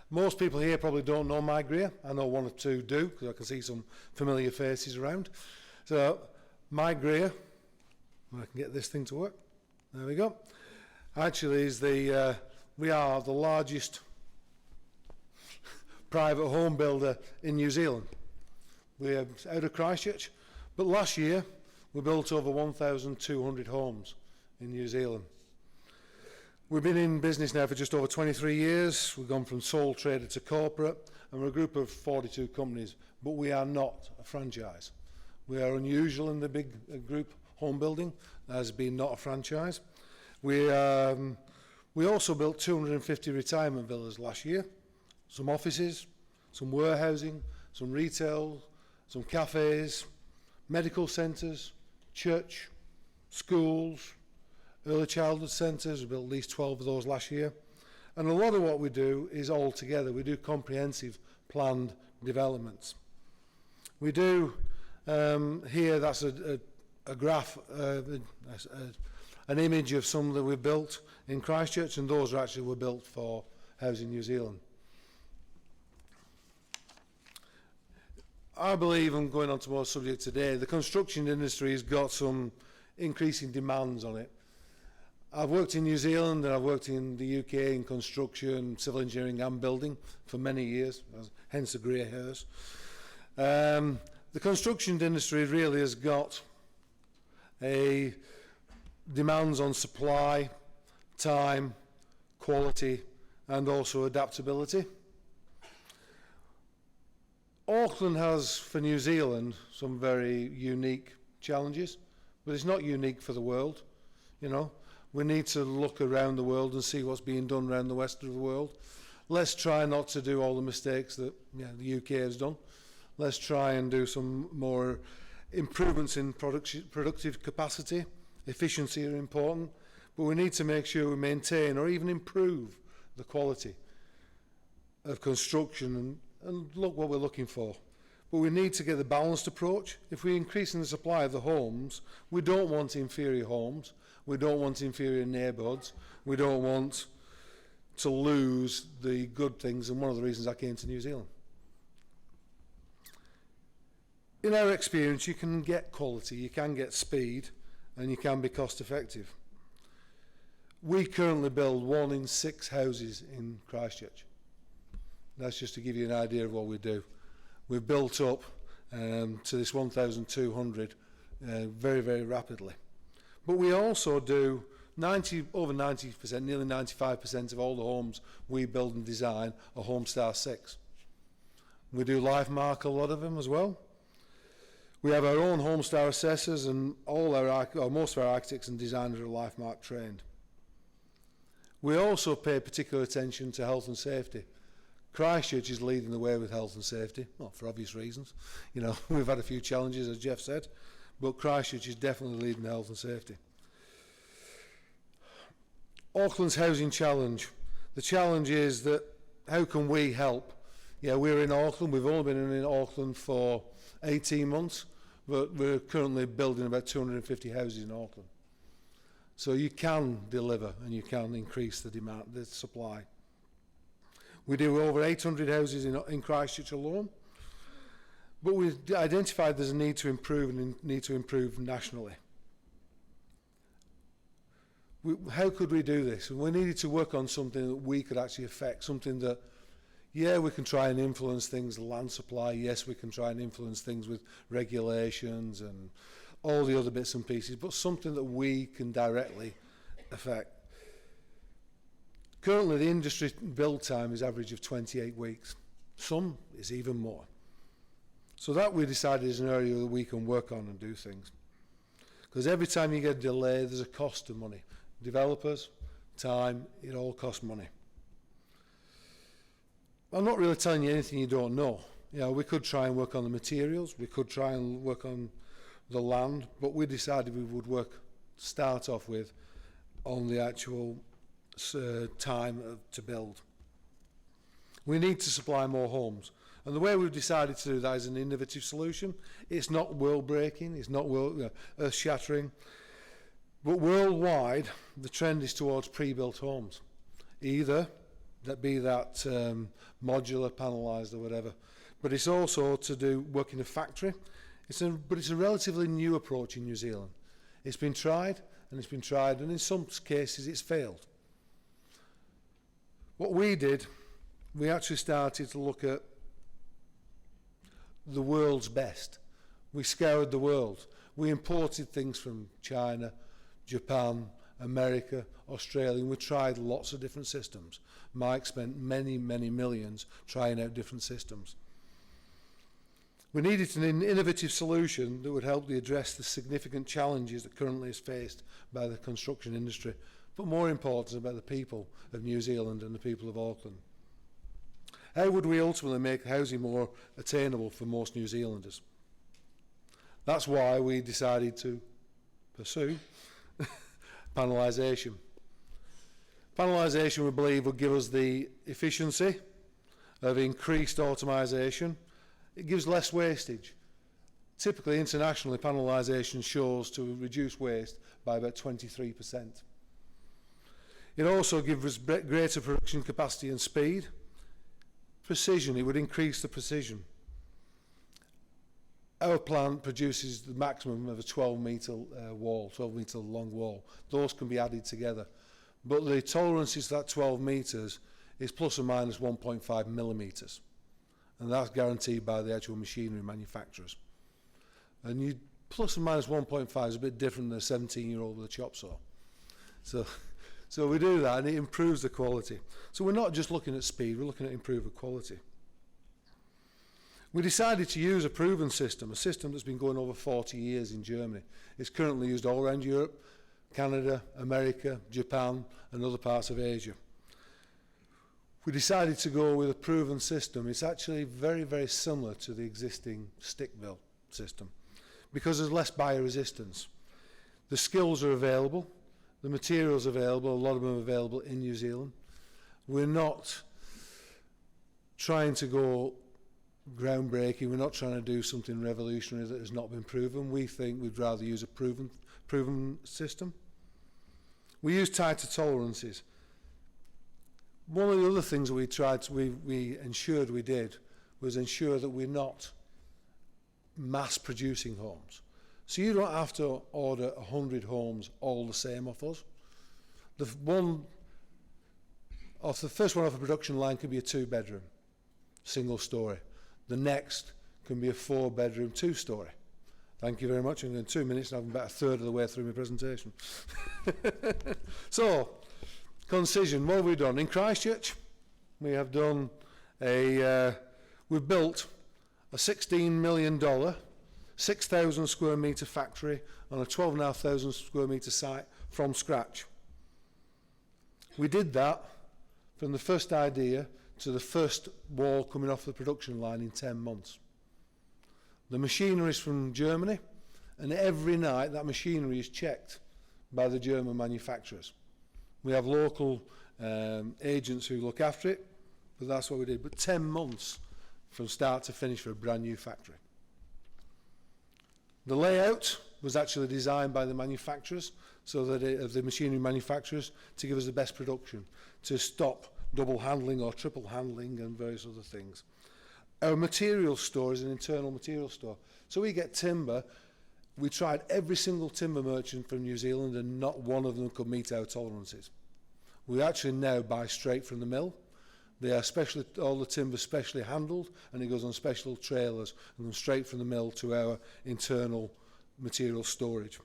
Most people here probably don't know Mike Greer. I know one or two do, because I can see some familiar faces around. So, Mike Greer, I can get this thing to work. There we go. Actually, we are the largest private home builder in New Zealand. We're out of Christchurch, but last year we built over 1,200 homes in New Zealand. We've been in business now for just over 23 years. We've gone from sole trader to corporate, and we're a group of 42 companies, but we are not a franchise. We are unusual in the big group home building, as being not a franchise. We also built 250 retirement villas last year, some offices, some warehousing, some retail, some cafes, medical centres, church, schools, early childhood centres. We built at least 12 of those last year. And a lot of what we do is all together. We do comprehensive planned developments. We do, here that's a graph, an image of some that we built in Christchurch, and those actually were built for Housing New Zealand. I believe, I'm going on to more subject today, the construction industry has got some increasing demands on it. I've worked in New Zealand and I've worked in the UK in construction, civil engineering and building for many years, hence the grey hairs. The construction industry really has got demands on supply, time, quality, and also adaptability. Auckland has, for New Zealand, some very unique challenges, but it's not unique for the world. You know, we need to look around the world and see what's being done around the rest of the world. Let's try not to do all the mistakes that the UK has done. Let's try and do some more improvements in productive capacity. Efficiency are important, but we need to make sure we maintain or even improve the quality of construction and look what we're looking for. But we need to get the balanced approach. If we're increasing the supply of the homes, we don't want inferior homes, we don't want inferior neighbourhoods, we don't want to lose the good things, and one of the reasons I came to New Zealand. In our experience, you can get quality, you can get speed, and you can be cost effective. We currently build 1 in 6 houses in Christchurch. That's just to give you an idea of what we do. We've built up to this 1,200 very, very rapidly. But we also do over 90%, nearly 95% of all the homes we build and design are Homestar 6. We do LifeMark, a lot of them as well. We have our own Homestar assessors, and most of our architects and designers are LifeMark trained. We also pay particular attention to health and safety. Christchurch is leading the way with health and safety, well, for obvious reasons. You know, we've had a few challenges, as Geoff said, but Christchurch is definitely leading health and safety. Auckland's housing challenge. The challenge is that how can we help? Yeah, we're in Auckland. We've only been in Auckland for 18 months, but we're currently building about 250 houses in Auckland. So you can deliver and you can increase the demand, the supply. We do over 800 houses in Christchurch alone, but we've identified there's a need to improve and need to improve nationally. How could we do this? We needed to work on something that we could actually affect, something that, yeah, we can try and influence things, land supply, yes, we can try and influence things with regulations and all the other bits and pieces, but something that we can directly affect. Currently, the industry build time is average of 28 weeks. Some is even more. So that we decided is an area that we can work on and do things. Because every time you get a delay, there's a cost of money. Developers, time, it all costs money. I'm not really telling you anything you don't know. You know, we could try and work on the materials, we could try and work on the land, but we decided we would start off with on the actual time to build. We need to supply more homes, and the way we've decided to do that is an innovative solution. It's not world-breaking, it's not earth-shattering, but worldwide the trend is towards pre-built homes, either that modular, panelised or whatever, but it's also to do work in a factory. But it's a relatively new approach in New Zealand. It's been tried, and in some cases it's failed. What we did, we actually started to look at the world's best. We scoured the world. We imported things from China, Japan, America, Australia, and we tried lots of different systems. Mike spent many, many millions trying out different systems. We needed an innovative solution that would help address the significant challenges that currently is faced by the construction industry, but more important about the people of New Zealand and the people of Auckland. How would we ultimately make housing more attainable for most New Zealanders? That's why we decided to pursue panelisation. Panelisation, we believe, will give us the efficiency of increased automisation. It gives less wastage. Typically, internationally, panelisation shows to reduce waste by about 23%. It also gives us greater production capacity and speed. Precision, it would increase the precision. Our plant produces the maximum of a 12-metre wall, 12-metre long wall. Those can be added together. But the tolerances to that 12 metres is plus or minus 1.5 millimetres. And that's guaranteed by the actual machinery manufacturers. And plus or minus 1.5 is a bit different than a 17-year-old with a chop saw. So we do that, and it improves the quality. So we're not just looking at speed, we're looking at improving quality. We decided to use a proven system, a system that's been going over 40 years in Germany. It's currently used all around Europe, Canada, America, Japan, and other parts of Asia. We decided to go with a proven system. It's actually very, very similar to the existing stick-built system because there's less bioresistance. The skills are available. the materials available, a lot of them are available in New Zealand. We're not trying to go groundbreaking, we're not trying to do something revolutionary that has not been proven. We think we'd rather use a proven system. We use tighter tolerances. One of the other things we ensured we did was ensure that we're not mass producing homes. So you don't have to order 100 homes all the same off us. The first one off the production line could be a 2-bedroom, single story. The next can be a 4-bedroom, 2-story. Thank you very much. In 2 minutes, I'm about a third of the way through my presentation. So, concision, what have we done? In Christchurch, we have done we've built a $16 million, 6,000 square metre factory on a 12,500 square metre site from scratch. We did that from the first idea to the first wall coming off the production line in 10 months. The machinery is from Germany, and every night that machinery is checked by the German manufacturers. We have local agents who look after it, but that's what we did. But 10 months from start to finish for a brand new factory. The layout was actually designed by the manufacturers, so that of the machinery manufacturers, to give us the best production, to stop double handling or triple handling and various other things. Our material store is an internal material store. So we get timber. We tried every single timber merchant from New Zealand and not one of them could meet our tolerances. We actually now buy straight from the mill. They are all the timber specially handled, and it goes on special trailers and goes straight from the mill to our internal material storage.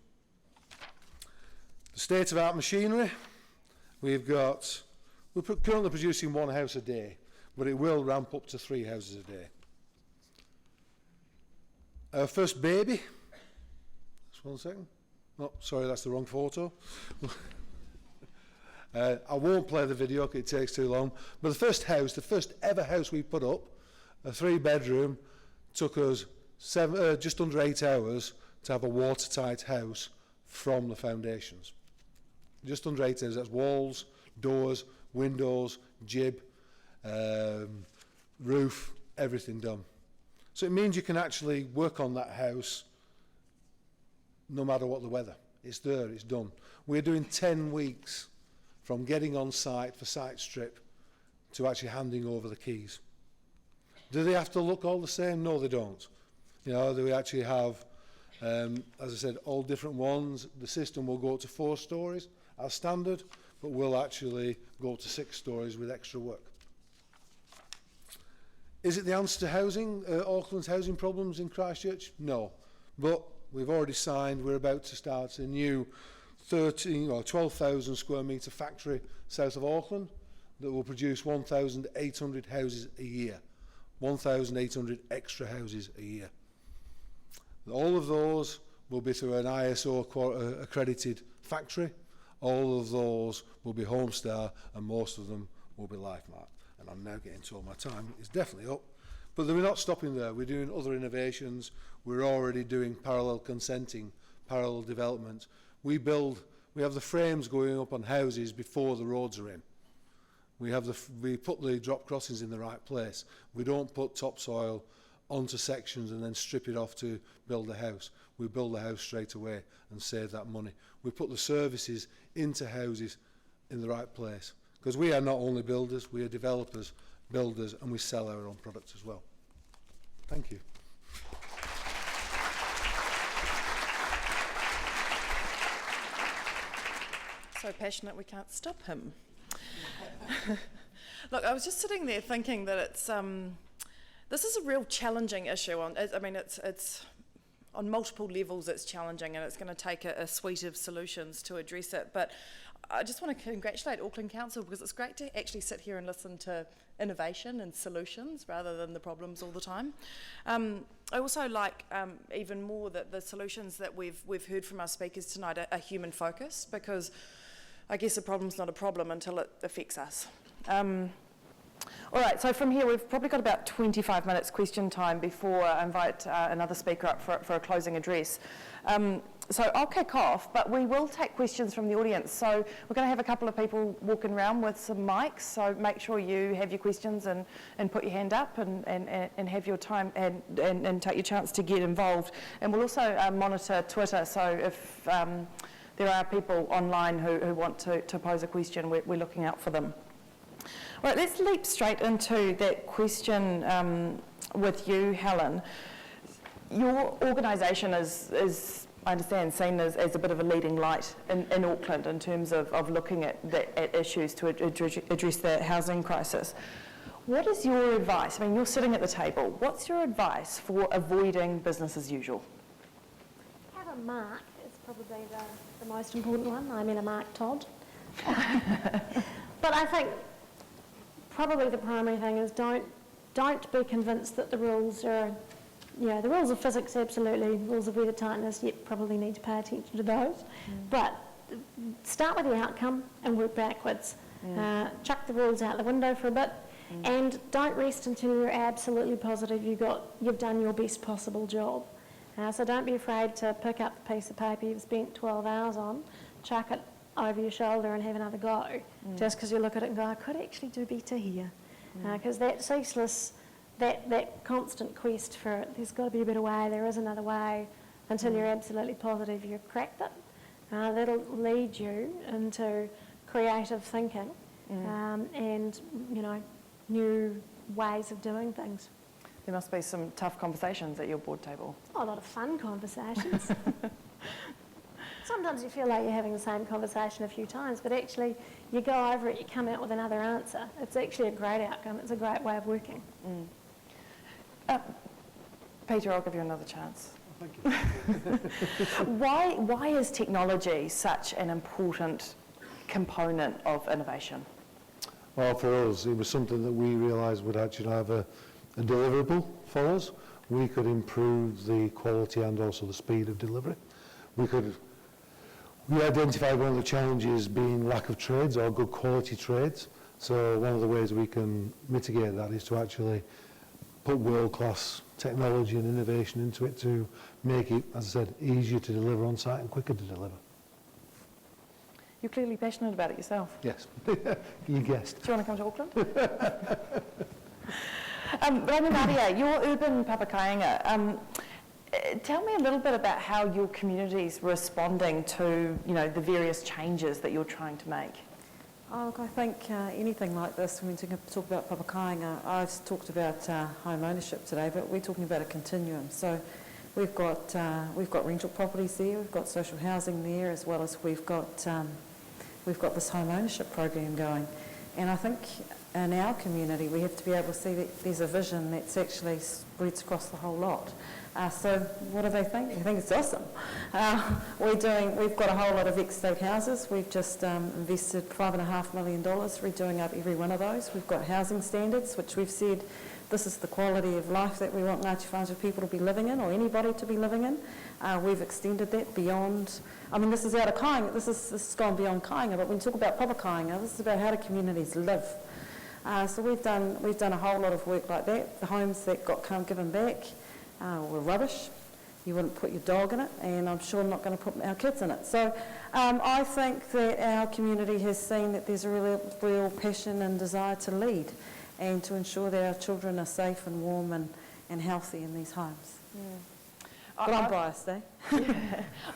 The state of art machinery, we're currently producing 1 house a day, but it will ramp up to 3 houses a day. Our first baby, just 1 second. Oh, sorry, that's the wrong photo. I won't play the video because it takes too long. But the first ever house we put up, a 3-bedroom, took us just under 8 hours to have a watertight house from the foundations. Just under 8 hours. That's walls, doors, windows, jib, roof, everything done. So it means you can actually work on that house no matter what the weather. It's there, it's done. We're doing 10 weeks from getting on site for site strip to actually handing over the keys. Do they have to look all the same? No, they don't. You know, we actually have, as I said, all different ones. The system will go up to 4 stories as standard, but will actually go to 6 stories with extra work. Is it the answer to housing, Auckland's housing problems in Christchurch? No, but we've already signed, we're about to start a new 12,000 square metre factory south of Auckland that will produce 1,800 houses a year, 1,800 extra houses a year. All of those will be through an ISO accredited factory. All of those will be Homestar, and most of them will be LifeMark. And I'm now getting told my time is definitely up. But we're not stopping there. We're doing other innovations. We're already doing parallel consenting, parallel development. We have the frames going up on houses before the roads are in. We put the drop crossings in the right place. We don't put topsoil onto sections and then strip it off to build a house. We build the house straight away and save that money. We put the services into houses in the right place. Because we are not only builders, we are developers, builders, and we sell our own products as well. Thank you. So passionate we can't stop him. Look, I was just sitting there thinking that it's this is a real challenging issue. It's on multiple levels it's challenging, and it's going to take a suite of solutions to address it. But I just want to congratulate Auckland Council, because it's great to actually sit here and listen to innovation and solutions rather than the problems all the time. I also like even more that the solutions that we've heard from our speakers tonight are human focused, because I guess a problem's not a problem until it affects us. All right, so from here we've probably got about 25 minutes question time before I invite another speaker up for a closing address. So I'll kick off, but we will take questions from the audience. So we're going to have a couple of people walking around with some mics, so make sure you have your questions and put your hand up and have your time and take your chance to get involved. And we'll also monitor Twitter, so if there are people online who want to pose a question, we're looking out for them. All right, let's leap straight into that question with you, Helen. Your organisation is, I understand, seen as a bit of a leading light in Auckland in terms of looking at issues to address the housing crisis. What is your advice? I mean, you're sitting at the table. What's your advice for avoiding business as usual? Have a mark is probably the most important one. I mean, a Mark Todd. But I think probably the primary thing is don't be convinced that the rules are, the rules of physics, absolutely, rules of weather tightness, you probably need to pay attention to those. But start with the outcome and work backwards. Chuck the rules out the window for a bit, and don't rest until you're absolutely positive you've done your best possible job. So don't be afraid to pick up the piece of paper you've spent 12 hours on, chuck it over your shoulder and have another go, just because you look at it and go, I could actually do better here. Because that ceaseless, that constant quest for there's got to be a better way, there is another way, until you're absolutely positive you've cracked it. That'll lead you into creative thinking and, new ways of doing things. There must be some tough conversations at your board table. Oh, a lot of fun conversations. Sometimes you feel like you're having the same conversation a few times, but actually you go over it, you come out with another answer. It's actually a great outcome. It's a great way of working. Peter, I'll give you another chance. Thank you. Why is technology such an important component of innovation? Well, for us, it was something that we realised would actually have a deliverable for us. We could improve the quality and also the speed of delivery. We identified one of the challenges being lack of trades or good quality trades. So one of the ways we can mitigate that is to actually put world-class technology and innovation into it to make it, as I said, easier to deliver on site and quicker to deliver. You're clearly passionate about it yourself. Yes, you guessed. Do you want to come to Auckland? Rangimarie, you're urban papakainga. Tell me a little bit about how your community's responding to, the various changes that you're trying to make. Oh, I think anything like this, when we talk about papakainga, I've talked about home ownership today, but we're talking about a continuum. So we've got rental properties there, we've got social housing there, as well as we've got this home ownership program going. And I think in our community, we have to be able to see that there's a vision that's actually spreads across the whole lot. So what do they think? They think it's awesome. We've got a whole lot of ex-state houses. We've just invested $5.5 million redoing up every one of those. We've got housing standards, which we've said this is the quality of life that we want Ngāti Whānau people to be living in, or anybody to be living in. We've extended that beyond, this is out of Kāinga, this has gone beyond Kāinga, but when we talk about papakainga, this is about how do communities live. So we've done a whole lot of work like that. The homes that got given back were rubbish. You wouldn't put your dog in it, and I'm sure I'm not going to put our kids in it. So I think that our community has seen that there's a real passion and desire to lead and to ensure that our children are safe and warm and healthy in these homes. But I'm biased, eh?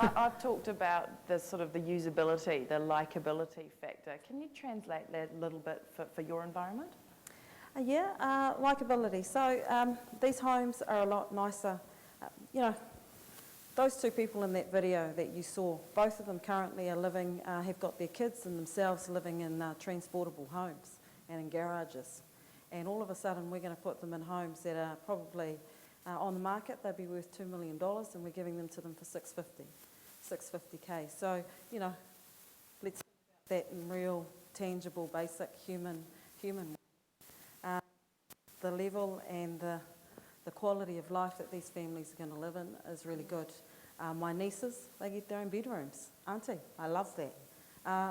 I've talked about the usability, the likeability factor. Can you translate that a little bit for your environment? Likeability. So these homes are a lot nicer. Those two people in that video that you saw, both of them currently are living, have got their kids and themselves living in transportable homes and in garages. And all of a sudden we're going to put them in homes that are probably on the market, they'd be worth $2 million, and we're giving them to them for $650K. So, let's think about that in real, tangible, basic human the level and the quality of life that these families are going to live in is really good. My nieces, they get their own bedrooms. Auntie, I love that.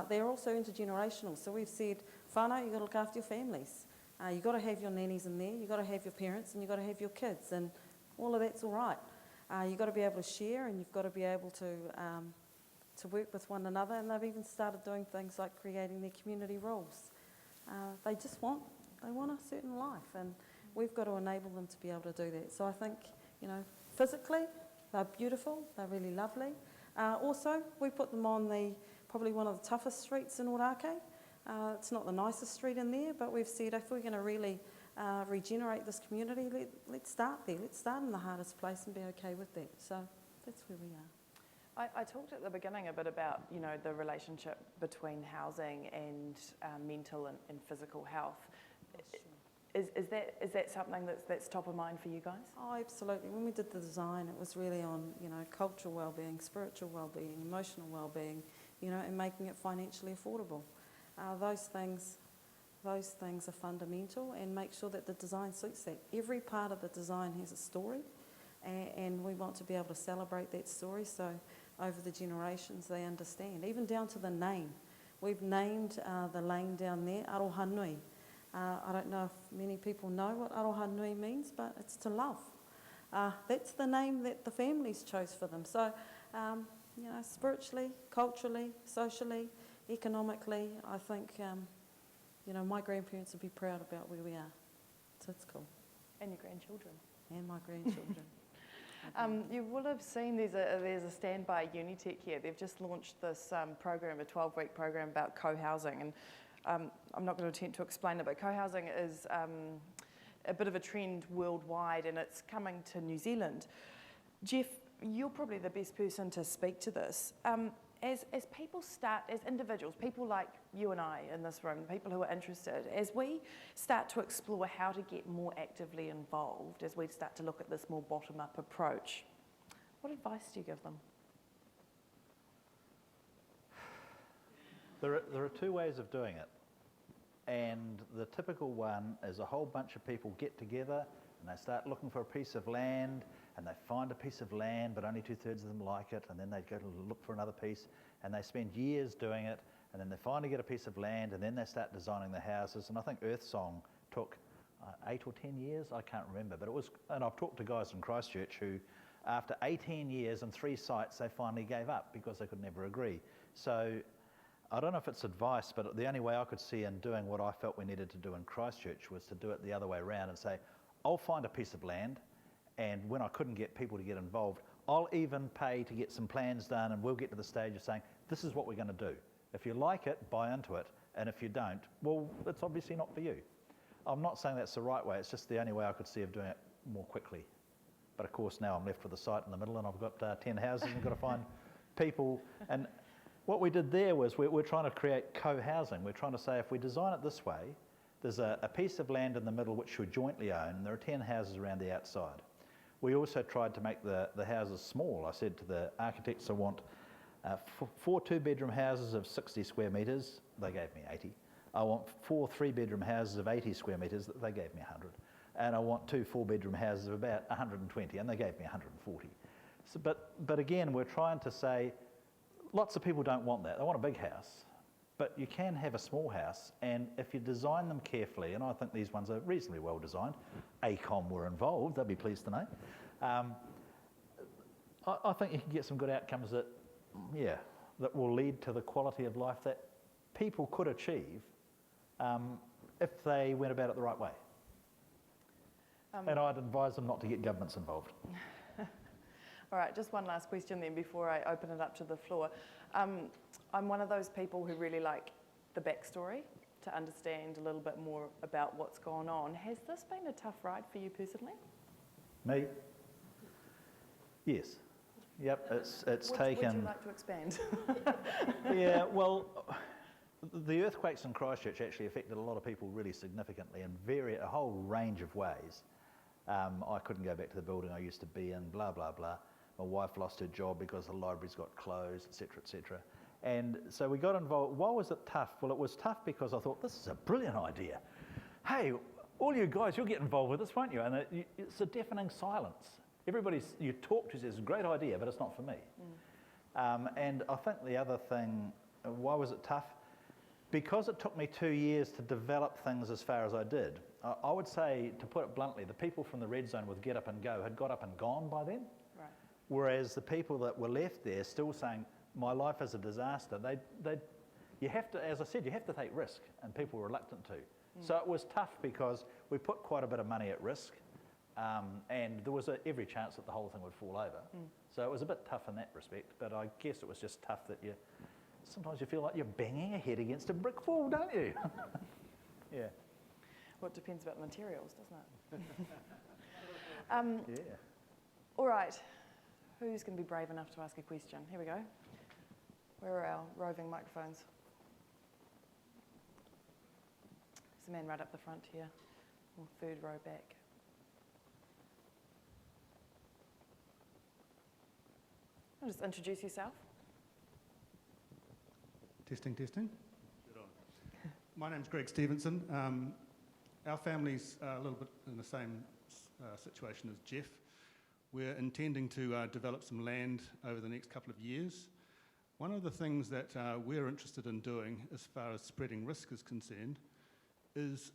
They're also intergenerational. So we've said, whānau, you've got to look after your families. You've got to have your nannies in there, you've got to have your parents, and you've got to have your kids, and all of that's all right. You've got to be able to share, and you've got to be able to work with one another, and they've even started doing things like creating their community rules. They want a certain life, and we've got to enable them to be able to do that. So I think, physically, they're beautiful, they're really lovely. Also, we put them on probably one of the toughest streets in Ōrākei. It's not the nicest street in there, but we've said if we're going to really regenerate this community, let's start there. Let's start in the hardest place and be okay with that. So that's where we are. I talked at the beginning a bit about, the relationship between housing and mental and physical health. Is that something that's top of mind for you guys? Oh, absolutely. When we did the design, it was really on, cultural well-being, spiritual well-being, emotional well-being, and making it financially affordable. Those things are fundamental, and make sure that the design suits that. Every part of the design has a story, and we want to be able to celebrate that story so over the generations they understand, even down to the name. We've named the lane down there Aroha Nui. I don't know if many people know what Aroha Nui means, but it's to love. That's the name that the families chose for them. So, spiritually, culturally, socially, economically, I think, my grandparents would be proud about where we are. So it's cool. And your grandchildren. And my grandchildren. You will have seen there's a standby Unitech here. They've just launched this program, a 12-week program about co-housing, and I'm not going to attempt to explain it, but co-housing is a bit of a trend worldwide, and it's coming to New Zealand. Geoff, you're probably the best person to speak to this. As people start, as individuals, people like you and I in this room, people who are interested, as we start to explore how to get more actively involved, as we start to look at this more bottom-up approach, what advice do you give them? There are two ways of doing it, and the typical one is a whole bunch of people get together and they start looking for a piece of land, and they find a piece of land but only 2/3 of them like it, and then they go to look for another piece, and they spend years doing it, and then they finally get a piece of land, and then they start designing the houses. And I think Earthsong took 8 or 10 years, I can't remember, but it was, and I've talked to guys in Christchurch who after 18 years and 3 sites they finally gave up because they could never agree. So I don't know if it's advice, but the only way I could see in doing what I felt we needed to do in Christchurch was to do it the other way around and say, I'll find a piece of land, and when I couldn't get people to get involved, I'll even pay to get some plans done, and we'll get to the stage of saying, this is what we're going to do. If you like it, buy into it, and if you don't, well, it's obviously not for you. I'm not saying that's the right way, it's just the only way I could see of doing it more quickly. But of course now I'm left with a site in the middle, and I've got 10 houses, and I've got to find people. And what we did there was we're trying to create co-housing. We're trying to say if we design it this way, there's a piece of land in the middle which we jointly own, and there are 10 houses around the outside. We also tried to make the houses small. I said to the architects, I want 4 2-bedroom houses of 60 square metres. They gave me 80. I want 4 3-bedroom houses of 80 square metres. They gave me 100. And I want 2 4-bedroom houses of about 120, and they gave me 140. So, but again, we're trying to say, lots of people don't want that. They want a big house. But you can have a small house, and if you design them carefully, and I think these ones are reasonably well designed, ACOM were involved, they'll be pleased to know, I think you can get some good outcomes that will lead to the quality of life that people could achieve if they went about it the right way. And I'd advise them not to get governments involved. All right, just one last question then before I open it up to the floor. I'm one of those people who really like the backstory, to understand a little bit more about what's gone on. Has this been a tough ride for you personally? Me? Yes. Yep, it's taken... Would you like to expand? Yeah, well, the earthquakes in Christchurch actually affected a lot of people really significantly in a whole range of ways. I couldn't go back to the building I used to be in, blah, blah, blah. My wife lost her job because the libraries got closed, etc., etc. And so we got involved. Why was it tough? Well, it was tough because I thought, this is a brilliant idea. Hey, all you guys, you'll get involved with this, won't you? And it's a deafening silence. Everybody you talk to says, it's a great idea, but it's not for me. And I think the other thing, why was it tough? Because it took me 2 years to develop things as far as I did. I would say, to put it bluntly, the people from the red zone with Get Up and Go had got up and gone by then. Whereas the people that were left there still saying, my life is a disaster, you have to, as I said, you have to take risk, and people were reluctant to. So it was tough because we put quite a bit of money at risk, and there was every chance that the whole thing would fall over. So it was a bit tough in that respect, but I guess it was just tough that sometimes you feel like you're banging your head against a brick wall, don't you? Yeah. Well, it depends about the materials, doesn't it? Yeah. All right. Who's going to be brave enough to ask a question? Here we go. Where are our roving microphones? There's a man right up the front here, or third row back. Just introduce yourself. Testing, testing. My name's Greg Stevenson. Our family's a little bit in the same situation as Geoff. We're intending to develop some land over the next couple of years. One of the things that we're interested in doing as far as spreading risk is concerned is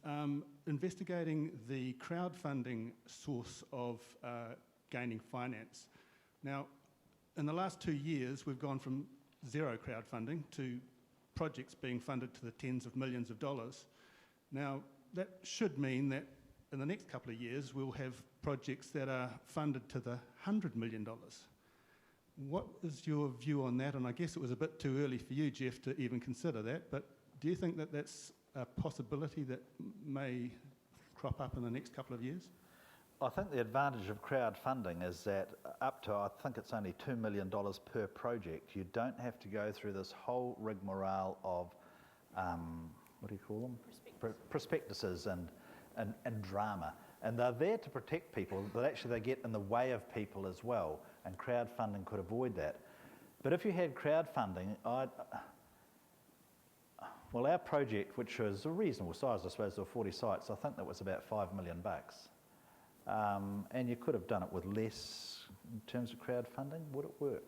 investigating the crowdfunding source of gaining finance. Now, in the last 2 years, we've gone from zero crowdfunding to projects being funded to the tens of millions of dollars. Now, that should mean that in the next couple of years, we'll have projects that are funded to the $100 million. What is your view on that? And I guess it was a bit too early for you, Geoff, to even consider that, but do you think that that's a possibility that may crop up in the next couple of years? I think the advantage of crowdfunding is that up to, I think it's only $2 million per project, you don't have to go through this whole rigmarole of, what do you call them? Prospectuses and drama. And they're there to protect people, but actually they get in the way of people as well, and crowdfunding could avoid that. But if you had crowdfunding, well, our project, which was a reasonable size, I suppose there were 40 sites, I think that was about $5 million. And you could have done it with less in terms of crowdfunding. Would it work?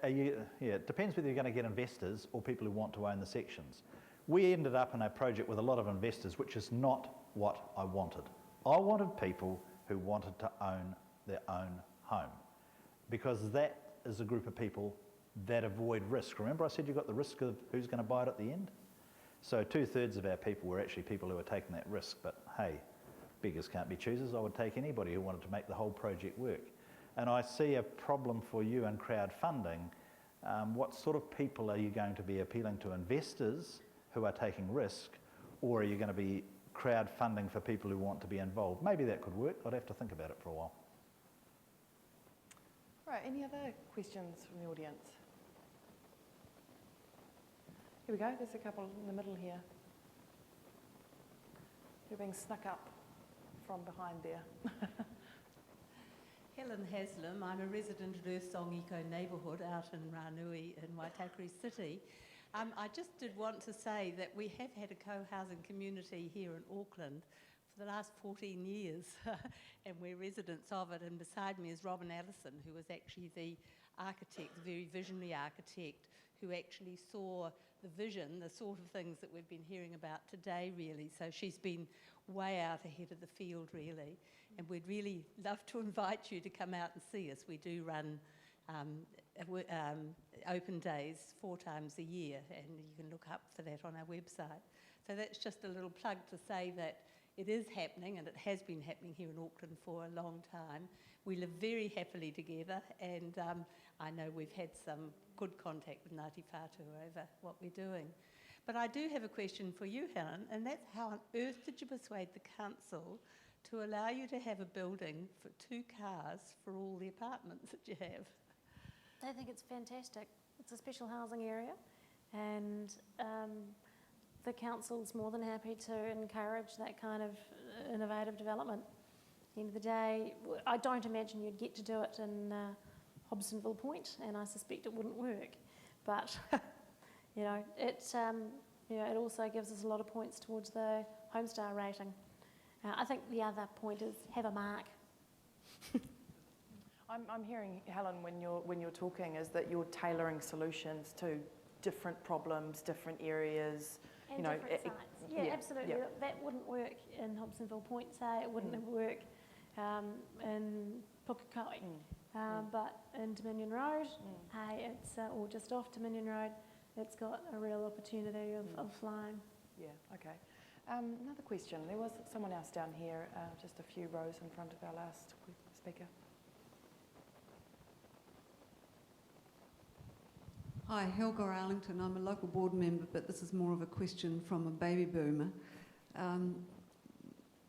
It depends whether you're going to get investors or people who want to own the sections. We ended up in a project with a lot of investors, which is not what I wanted. I wanted people who wanted to own their own home, because that is a group of people that avoid risk. Remember I said you've got the risk of who's going to buy it at the end? So 2/3 of our people were actually people who were taking that risk, but hey, beggars can't be choosers. I would take anybody who wanted to make the whole project work. And I see a problem for you in crowdfunding. What sort of people are you going to be appealing to? Investors who are taking risk, or are you going to be crowdfunding for people who want to be involved? Maybe that could work. I'd have to think about it for a while. Right, any other questions from the audience? Here we go, there's a couple in the middle here. You're being snuck up from behind there. Helen Haslam, I'm a resident of Earthsong Eco neighbourhood out in Ranui in Waitakere City. I just did want to say that we have had a co-housing community here in Auckland for the last 14 years and we're residents of it, and beside me is Robin Allison, who was actually the architect, the very visionary architect, who actually saw the vision, the sort of things that we've been hearing about today really. So she's been way out ahead of the field really, and we'd really love to invite you to come out and see us. We do run open days 4 times a year, and you can look up for that on our website. So that's just a little plug to say that it is happening, and it has been happening here in Auckland for a long time. We live very happily together, and I know we've had some good contact with Ngāti Whātua over what we're doing. But I do have a question for you, Helen, and that's how on earth did you persuade the council to allow you to have a building for 2 cars for all the apartments that you have? I think it's fantastic. It's a special housing area, and the council's more than happy to encourage that kind of innovative development. At the end of the day, I don't imagine you'd get to do it in Hobsonville Point, and I suspect it wouldn't work. But it also gives us a lot of points towards the Homestar rating. I think the other point is have a mark. I'm hearing, Helen, when you're talking, is that you're tailoring solutions to different problems, different areas. And different sites. Yeah, absolutely. Yeah. That wouldn't work in Hobsonville Point, say. It wouldn't work in Pukekohe. but in Dominion Road, hey, it's or just off Dominion Road, it's got a real opportunity of flying. Yeah, okay. Another question. There was someone else down here, just a few rows in front of our last speaker. Hi, Helga Arlington. I'm a local board member, but this is more of a question from a baby boomer.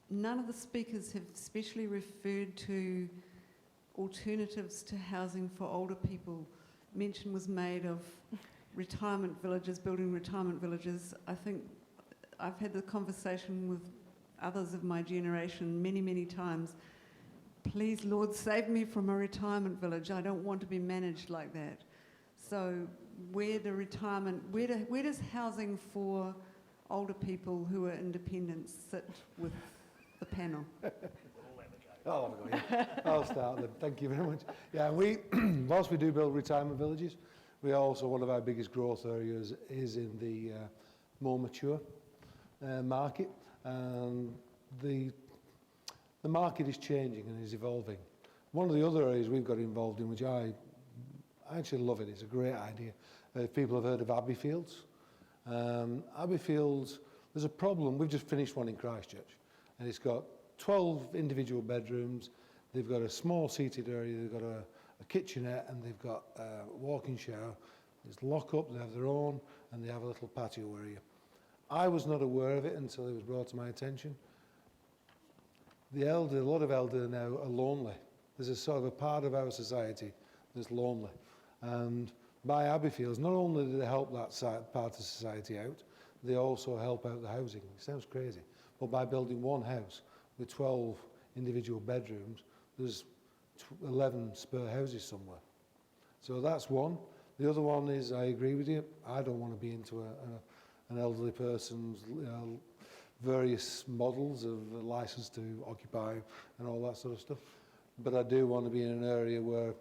None of the speakers have specially referred to alternatives to housing for older people. Mention was made of retirement villages, building retirement villages. I think I've had the conversation with others of my generation many, many times. Please, Lord, save me from a retirement village. I don't want to be managed like that. So where does housing for older people who are independent sit with the panel? Oh, yeah. I'll start then. Thank you very much. Yeah, whilst we do build retirement villages, we also, one of our biggest growth areas is in the more mature market. And the market is changing and is evolving. One of the other areas we've got involved in, which I actually love it, it's a great idea. If people have heard of Abbeyfields. Abbeyfields, there's a problem. We've just finished one in Christchurch, and it's got 12 individual bedrooms. They've got a small seated area, they've got a kitchenette, and they've got a walk-in shower. There's lock-up, they have their own, and they have a little patio area. I was not aware of it until it was brought to my attention. A lot of elder now are lonely. There's a sort of a part of our society that's lonely. And by Abbeyfields, not only do they help that part of society out, they also help out the housing. It sounds crazy. But by building one house with 12 individual bedrooms, there's 11 spare houses somewhere. So that's one. The other one is, I agree with you, I don't want to be into an elderly person's various models of license to occupy and all that sort of stuff. But I do want to be in an area where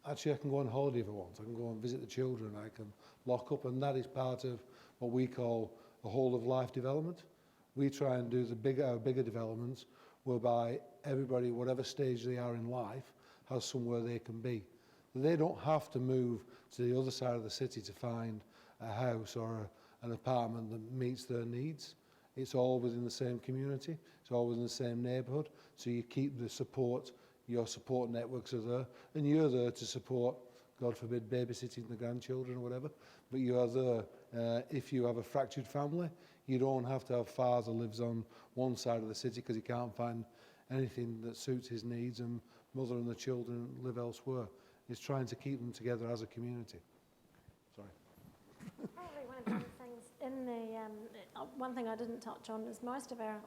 actually I can go on holiday if I want. I can go and visit the children, I can lock up, and that is part of what we call a whole of life development. We try and do our bigger developments whereby everybody, whatever stage they are in life, has somewhere they can be. They don't have to move to the other side of the city to find a house or an apartment that meets their needs. It's all within the same community, it's all within the same neighbourhood, so you keep the support, your support networks are there, and you're there to support, God forbid, babysitting the grandchildren or whatever, but you are there. If you have a fractured family, you don't have to have father lives on one side of the city because he can't find anything that suits his needs, and mother and the children live elsewhere. It's trying to keep them together as a community. Sorry. Probably one of the other things in the one thing I didn't touch on is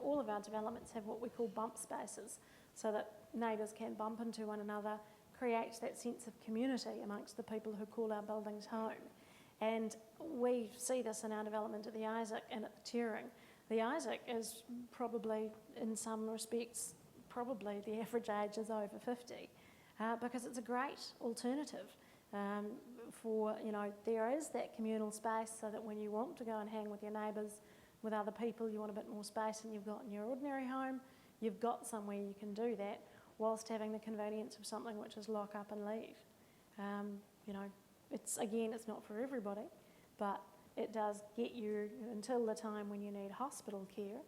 all of our developments have what we call bump spaces, so that neighbours can bump into one another, creates that sense of community amongst the people who call our buildings home. And we see this in our development at the Isaac and at the Turing. The Isaac is probably, in some respects, probably the average age is over 50, because it's a great alternative for, there is that communal space, so that when you want to go and hang with your neighbours, with other people, you want a bit more space than you've got in your ordinary home, you've got somewhere you can do that whilst having the convenience of something which is lock up and leave. It's not for everybody, but it does get you until the time when you need hospital care.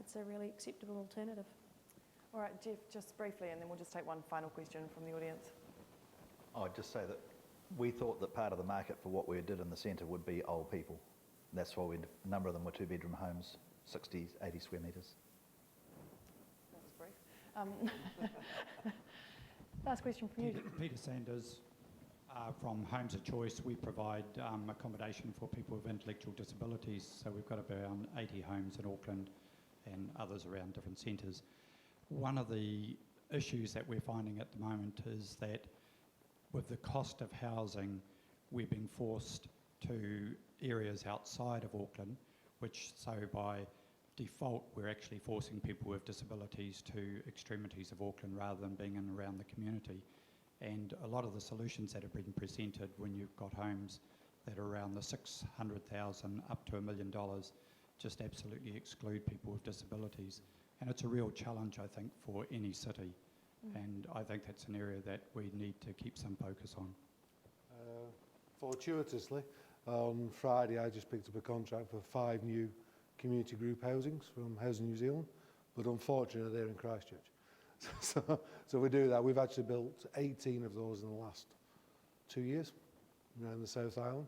It's a really acceptable alternative. All right, Geoff, just briefly, and then we'll just take one final question from the audience. I'd just say that we thought that part of the market for what we did in the centre would be old people. That's why a number of them were two-bedroom homes, 60, 80 square metres. That was brief. Last question from you. Peter Sanders. From Homes of Choice, we provide accommodation for people with intellectual disabilities. So we've got around 80 homes in Auckland and others around different centres. One of the issues that we're finding at the moment is that with the cost of housing, we're being forced to areas outside of Auckland, so by default, we're actually forcing people with disabilities to extremities of Auckland rather than being in and around the community. And a lot of the solutions that have been presented when you've got homes that are around the $600,000 up to $1 million just absolutely exclude people with disabilities. And it's a real challenge, I think, for any city and I think that's an area that we need to keep some focus on. Fortuitously, on Friday I just picked up a contract for 5 new community group housings from Housing New Zealand, but unfortunately they're in Christchurch. So we do that. We've actually built 18 of those in the last 2 years around the South Island.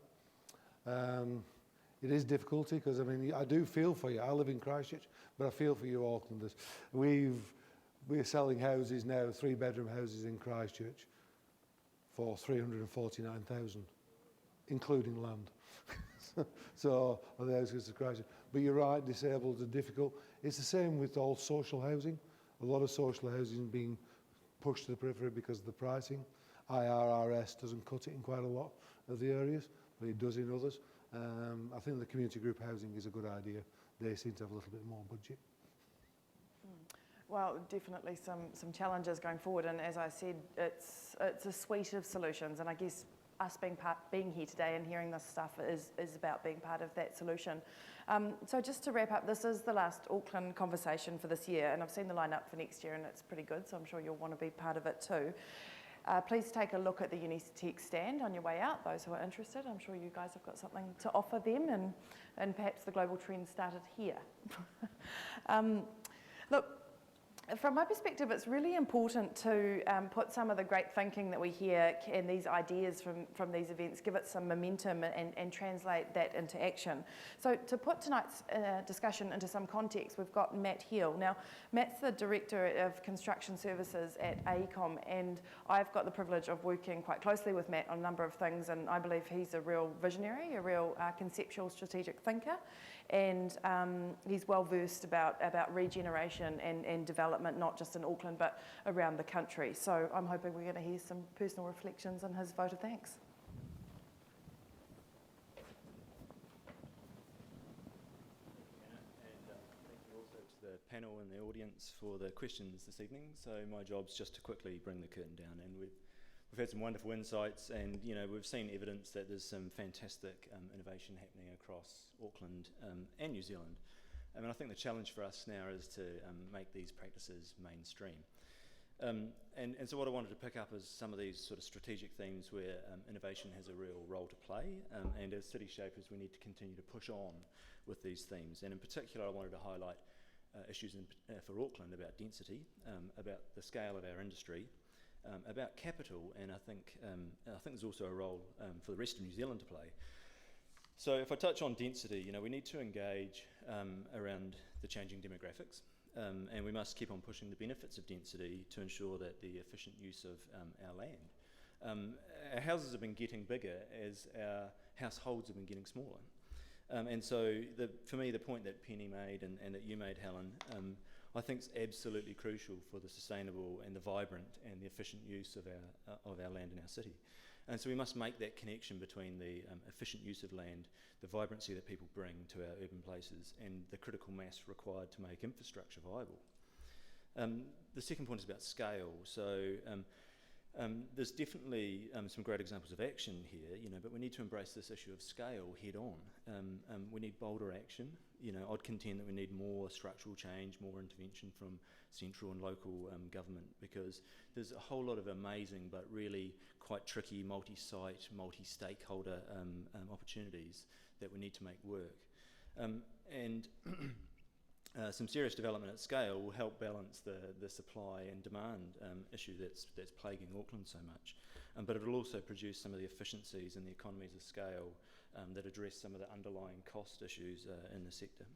It is difficulty because, I mean, I do feel for you. I live in Christchurch, but I feel for you Aucklanders. We're selling houses now, 3-bedroom houses in Christchurch for 349,000, including land. So the houses of Christchurch. But you're right, disabled are difficult. It's the same with all social housing. A lot of social housing being pushed to the periphery because of the pricing. IRRS doesn't cut it in quite a lot of the areas, but it does in others. I think the community group housing is a good idea. They seem to have a little bit more budget. Well, definitely some challenges going forward, and as I said, it's a suite of solutions, and I guess us being here today and hearing this stuff is about being part of that solution. So just to wrap up, this is the last Auckland conversation for this year, and I've seen the lineup for next year, and it's pretty good, so I'm sure you'll want to be part of it too. Please take a look at the Unitech stand on your way out, those who are interested. I'm sure you guys have got something to offer them, and perhaps the global trend started here. Look, from my perspective, it's really important to put some of the great thinking that we hear and these ideas from these events, give it some momentum and translate that into action. So to put tonight's discussion into some context, we've got Matt Hill. Now, Matt's the Director of Construction Services at AECOM, and I've got the privilege of working quite closely with Matt on a number of things, and I believe he's a real visionary, a real conceptual strategic thinker, and he's well versed about regeneration and development, not just in Auckland but around the country. So I'm hoping we're going to hear some personal reflections on his vote of thanks. And thank you also to the panel and the audience for the questions this evening. So my job's just to quickly bring the curtain down, and we've had some wonderful insights, and we've seen evidence that there's some fantastic innovation happening across Auckland and New Zealand. And I think the challenge for us now is to make these practices mainstream. And so what I wanted to pick up is some of these sort of strategic themes where innovation has a real role to play, and as city shapers we need to continue to push on with these themes. And in particular I wanted to highlight issues for Auckland about density, about the scale of our industry, about capital, and I think there's also a role for the rest of New Zealand to play. So if I touch on density, we need to engage around the changing demographics, and we must keep on pushing the benefits of density to ensure that the efficient use of our land. Our houses have been getting bigger as our households have been getting smaller. And so for me the point that Penny made and that you made, Helen, I think is absolutely crucial for the sustainable and the vibrant and the efficient use of our land in our city. And so we must make that connection between the efficient use of land, the vibrancy that people bring to our urban places, and the critical mass required to make infrastructure viable. The second point is about scale. So there's definitely some great examples of action here, but we need to embrace this issue of scale head on. We need bolder action. I'd contend that we need more structural change, more intervention from central and local government, because there's a whole lot of amazing but really quite tricky multi-site, multi-stakeholder opportunities that we need to make work. Some serious development at scale will help balance the supply and demand issue that's plaguing Auckland so much, but it will also produce some of the efficiencies and the economies of scale that address some of the underlying cost issues in the sector.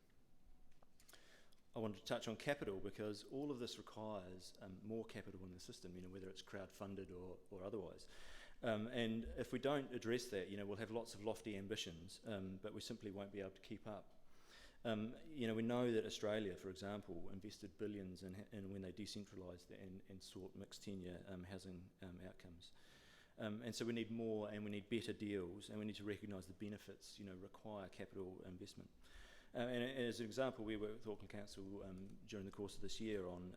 I wanted to touch on capital because all of this requires more capital in the system, whether it's crowd-funded or otherwise. And if we don't address that, we'll have lots of lofty ambitions, but we simply won't be able to keep up. We know that Australia, for example, invested billions in when they decentralised and sought mixed tenure housing outcomes. And so we need more and we need better deals, and we need to recognise the benefits require capital investment. And as an example, we worked with Auckland Council during the course of this year on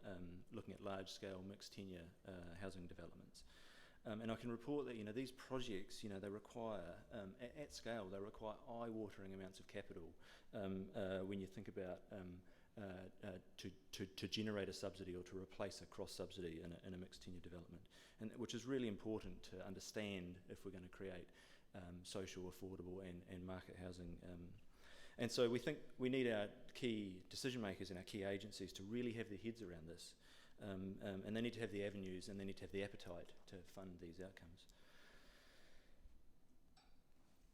looking at large-scale mixed tenure housing developments. And I can report that these projects they require at scale they require eye-watering amounts of capital when you think about to generate a subsidy or to replace a cross-subsidy in a mixed tenure development, and which is really important to understand if we're going to create social, affordable and market housing. And so we think we need our key decision makers and our key agencies to really have their heads around this, and they need to have the avenues and they need to have the appetite to fund these outcomes.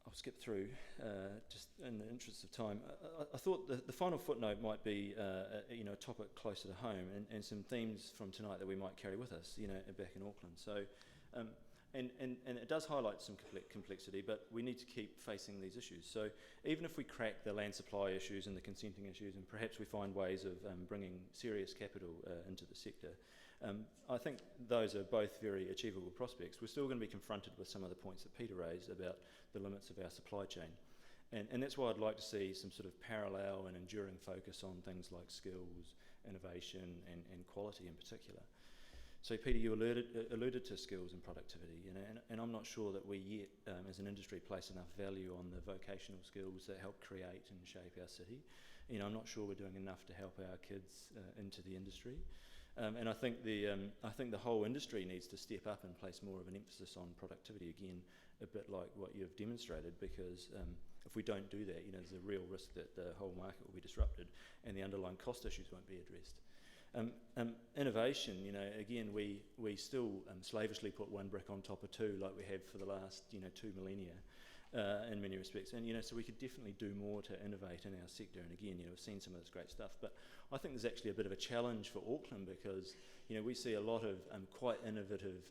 I'll skip through, just in the interest of time. I thought the final footnote might be, a topic closer to home and some themes from tonight that we might carry with us, back in Auckland. So, and it does highlight some complexity, but we need to keep facing these issues. So even if we crack the land supply issues and the consenting issues, and perhaps we find ways of bringing serious capital into the sector, I think those are both very achievable prospects. We're still going to be confronted with some of the points that Peter raised about the limits of our supply chain. And that's why I'd like to see some sort of parallel and enduring focus on things like skills, innovation and quality in particular. So Peter, you alluded to skills and productivity, and I'm not sure that we yet, as an industry, place enough value on the vocational skills that help create and shape our city. I'm not sure we're doing enough to help our kids into the industry. And I think the whole industry needs to step up and place more of an emphasis on productivity, again, a bit like what you've demonstrated, because if we don't do that, there's a real risk that the whole market will be disrupted and the underlying cost issues won't be addressed. Innovation, again, we still slavishly put one brick on top of two like we have for the last, 2 millennia in many respects. And, so we could definitely do more to innovate in our sector. And again, we've seen some of this great stuff. But I think there's actually a bit of a challenge for Auckland because, we see a lot of quite innovative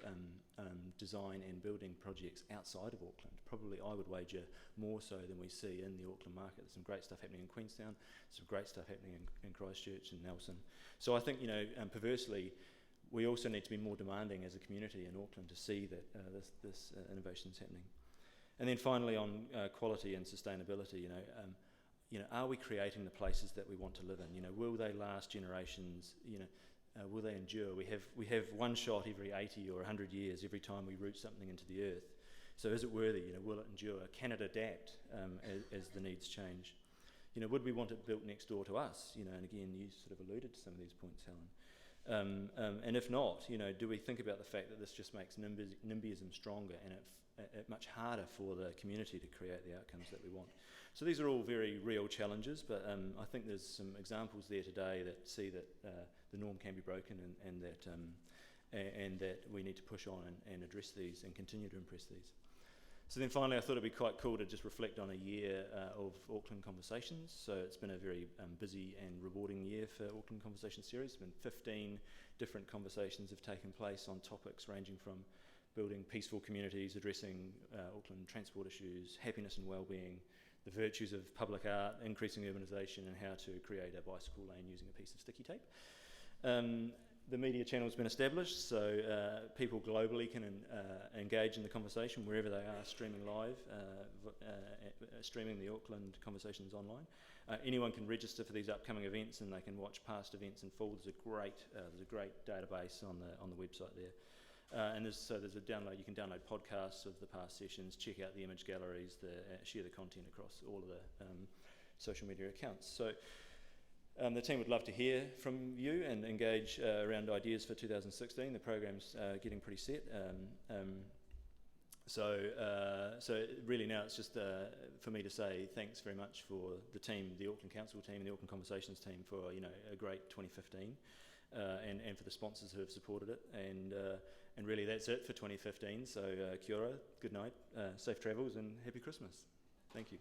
design and building projects outside of Auckland. Probably, I would wager, more so than we see in the Auckland market. There's some great stuff happening in Queenstown, some great stuff happening in Christchurch and Nelson. So I think, perversely, we also need to be more demanding as a community in Auckland to see that this innovation is happening. And then finally, on quality and sustainability, are we creating the places that we want to live in? Will they last generations? Will they endure? We have one shot every 80 or 100 years every time we root something into the earth. So is it worthy? Will it endure? Can it adapt as the needs change? Would we want it built next door to us? And again, you sort of alluded to some of these points, Helen. And if not, do we think about the fact that this just makes NIMBYism stronger and it much harder for the community to create the outcomes that we want? So these are all very real challenges, but I think there's some examples there today that see that the norm can be broken and that we need to push on and address these and continue to impress these. So then finally, I thought it'd be quite cool to just reflect on a year of Auckland Conversations. So it's been a very busy and rewarding year for Auckland Conversations series. It's been 15 different conversations have taken place on topics ranging from building peaceful communities, addressing Auckland transport issues, happiness and well-being, the virtues of public art, increasing urbanisation, and how to create a bicycle lane using a piece of sticky tape. The media channel has been established, so people globally can engage in the conversation wherever they are, streaming live, streaming the Auckland Conversations online. Anyone can register for these upcoming events, and they can watch past events in full. There's a great database on the website there, and there's a download. You can download podcasts of the past sessions, check out the image galleries, share the content across all of the social media accounts. So. The team would love to hear from you and engage around ideas for 2016. The program's getting pretty set. So really now it's just for me to say thanks very much for the team, the Auckland Council team, the Auckland Conversations team for a great 2015, and for the sponsors who have supported it. And really that's it for 2015. So kia ora, good night, safe travels, and happy Christmas. Thank you.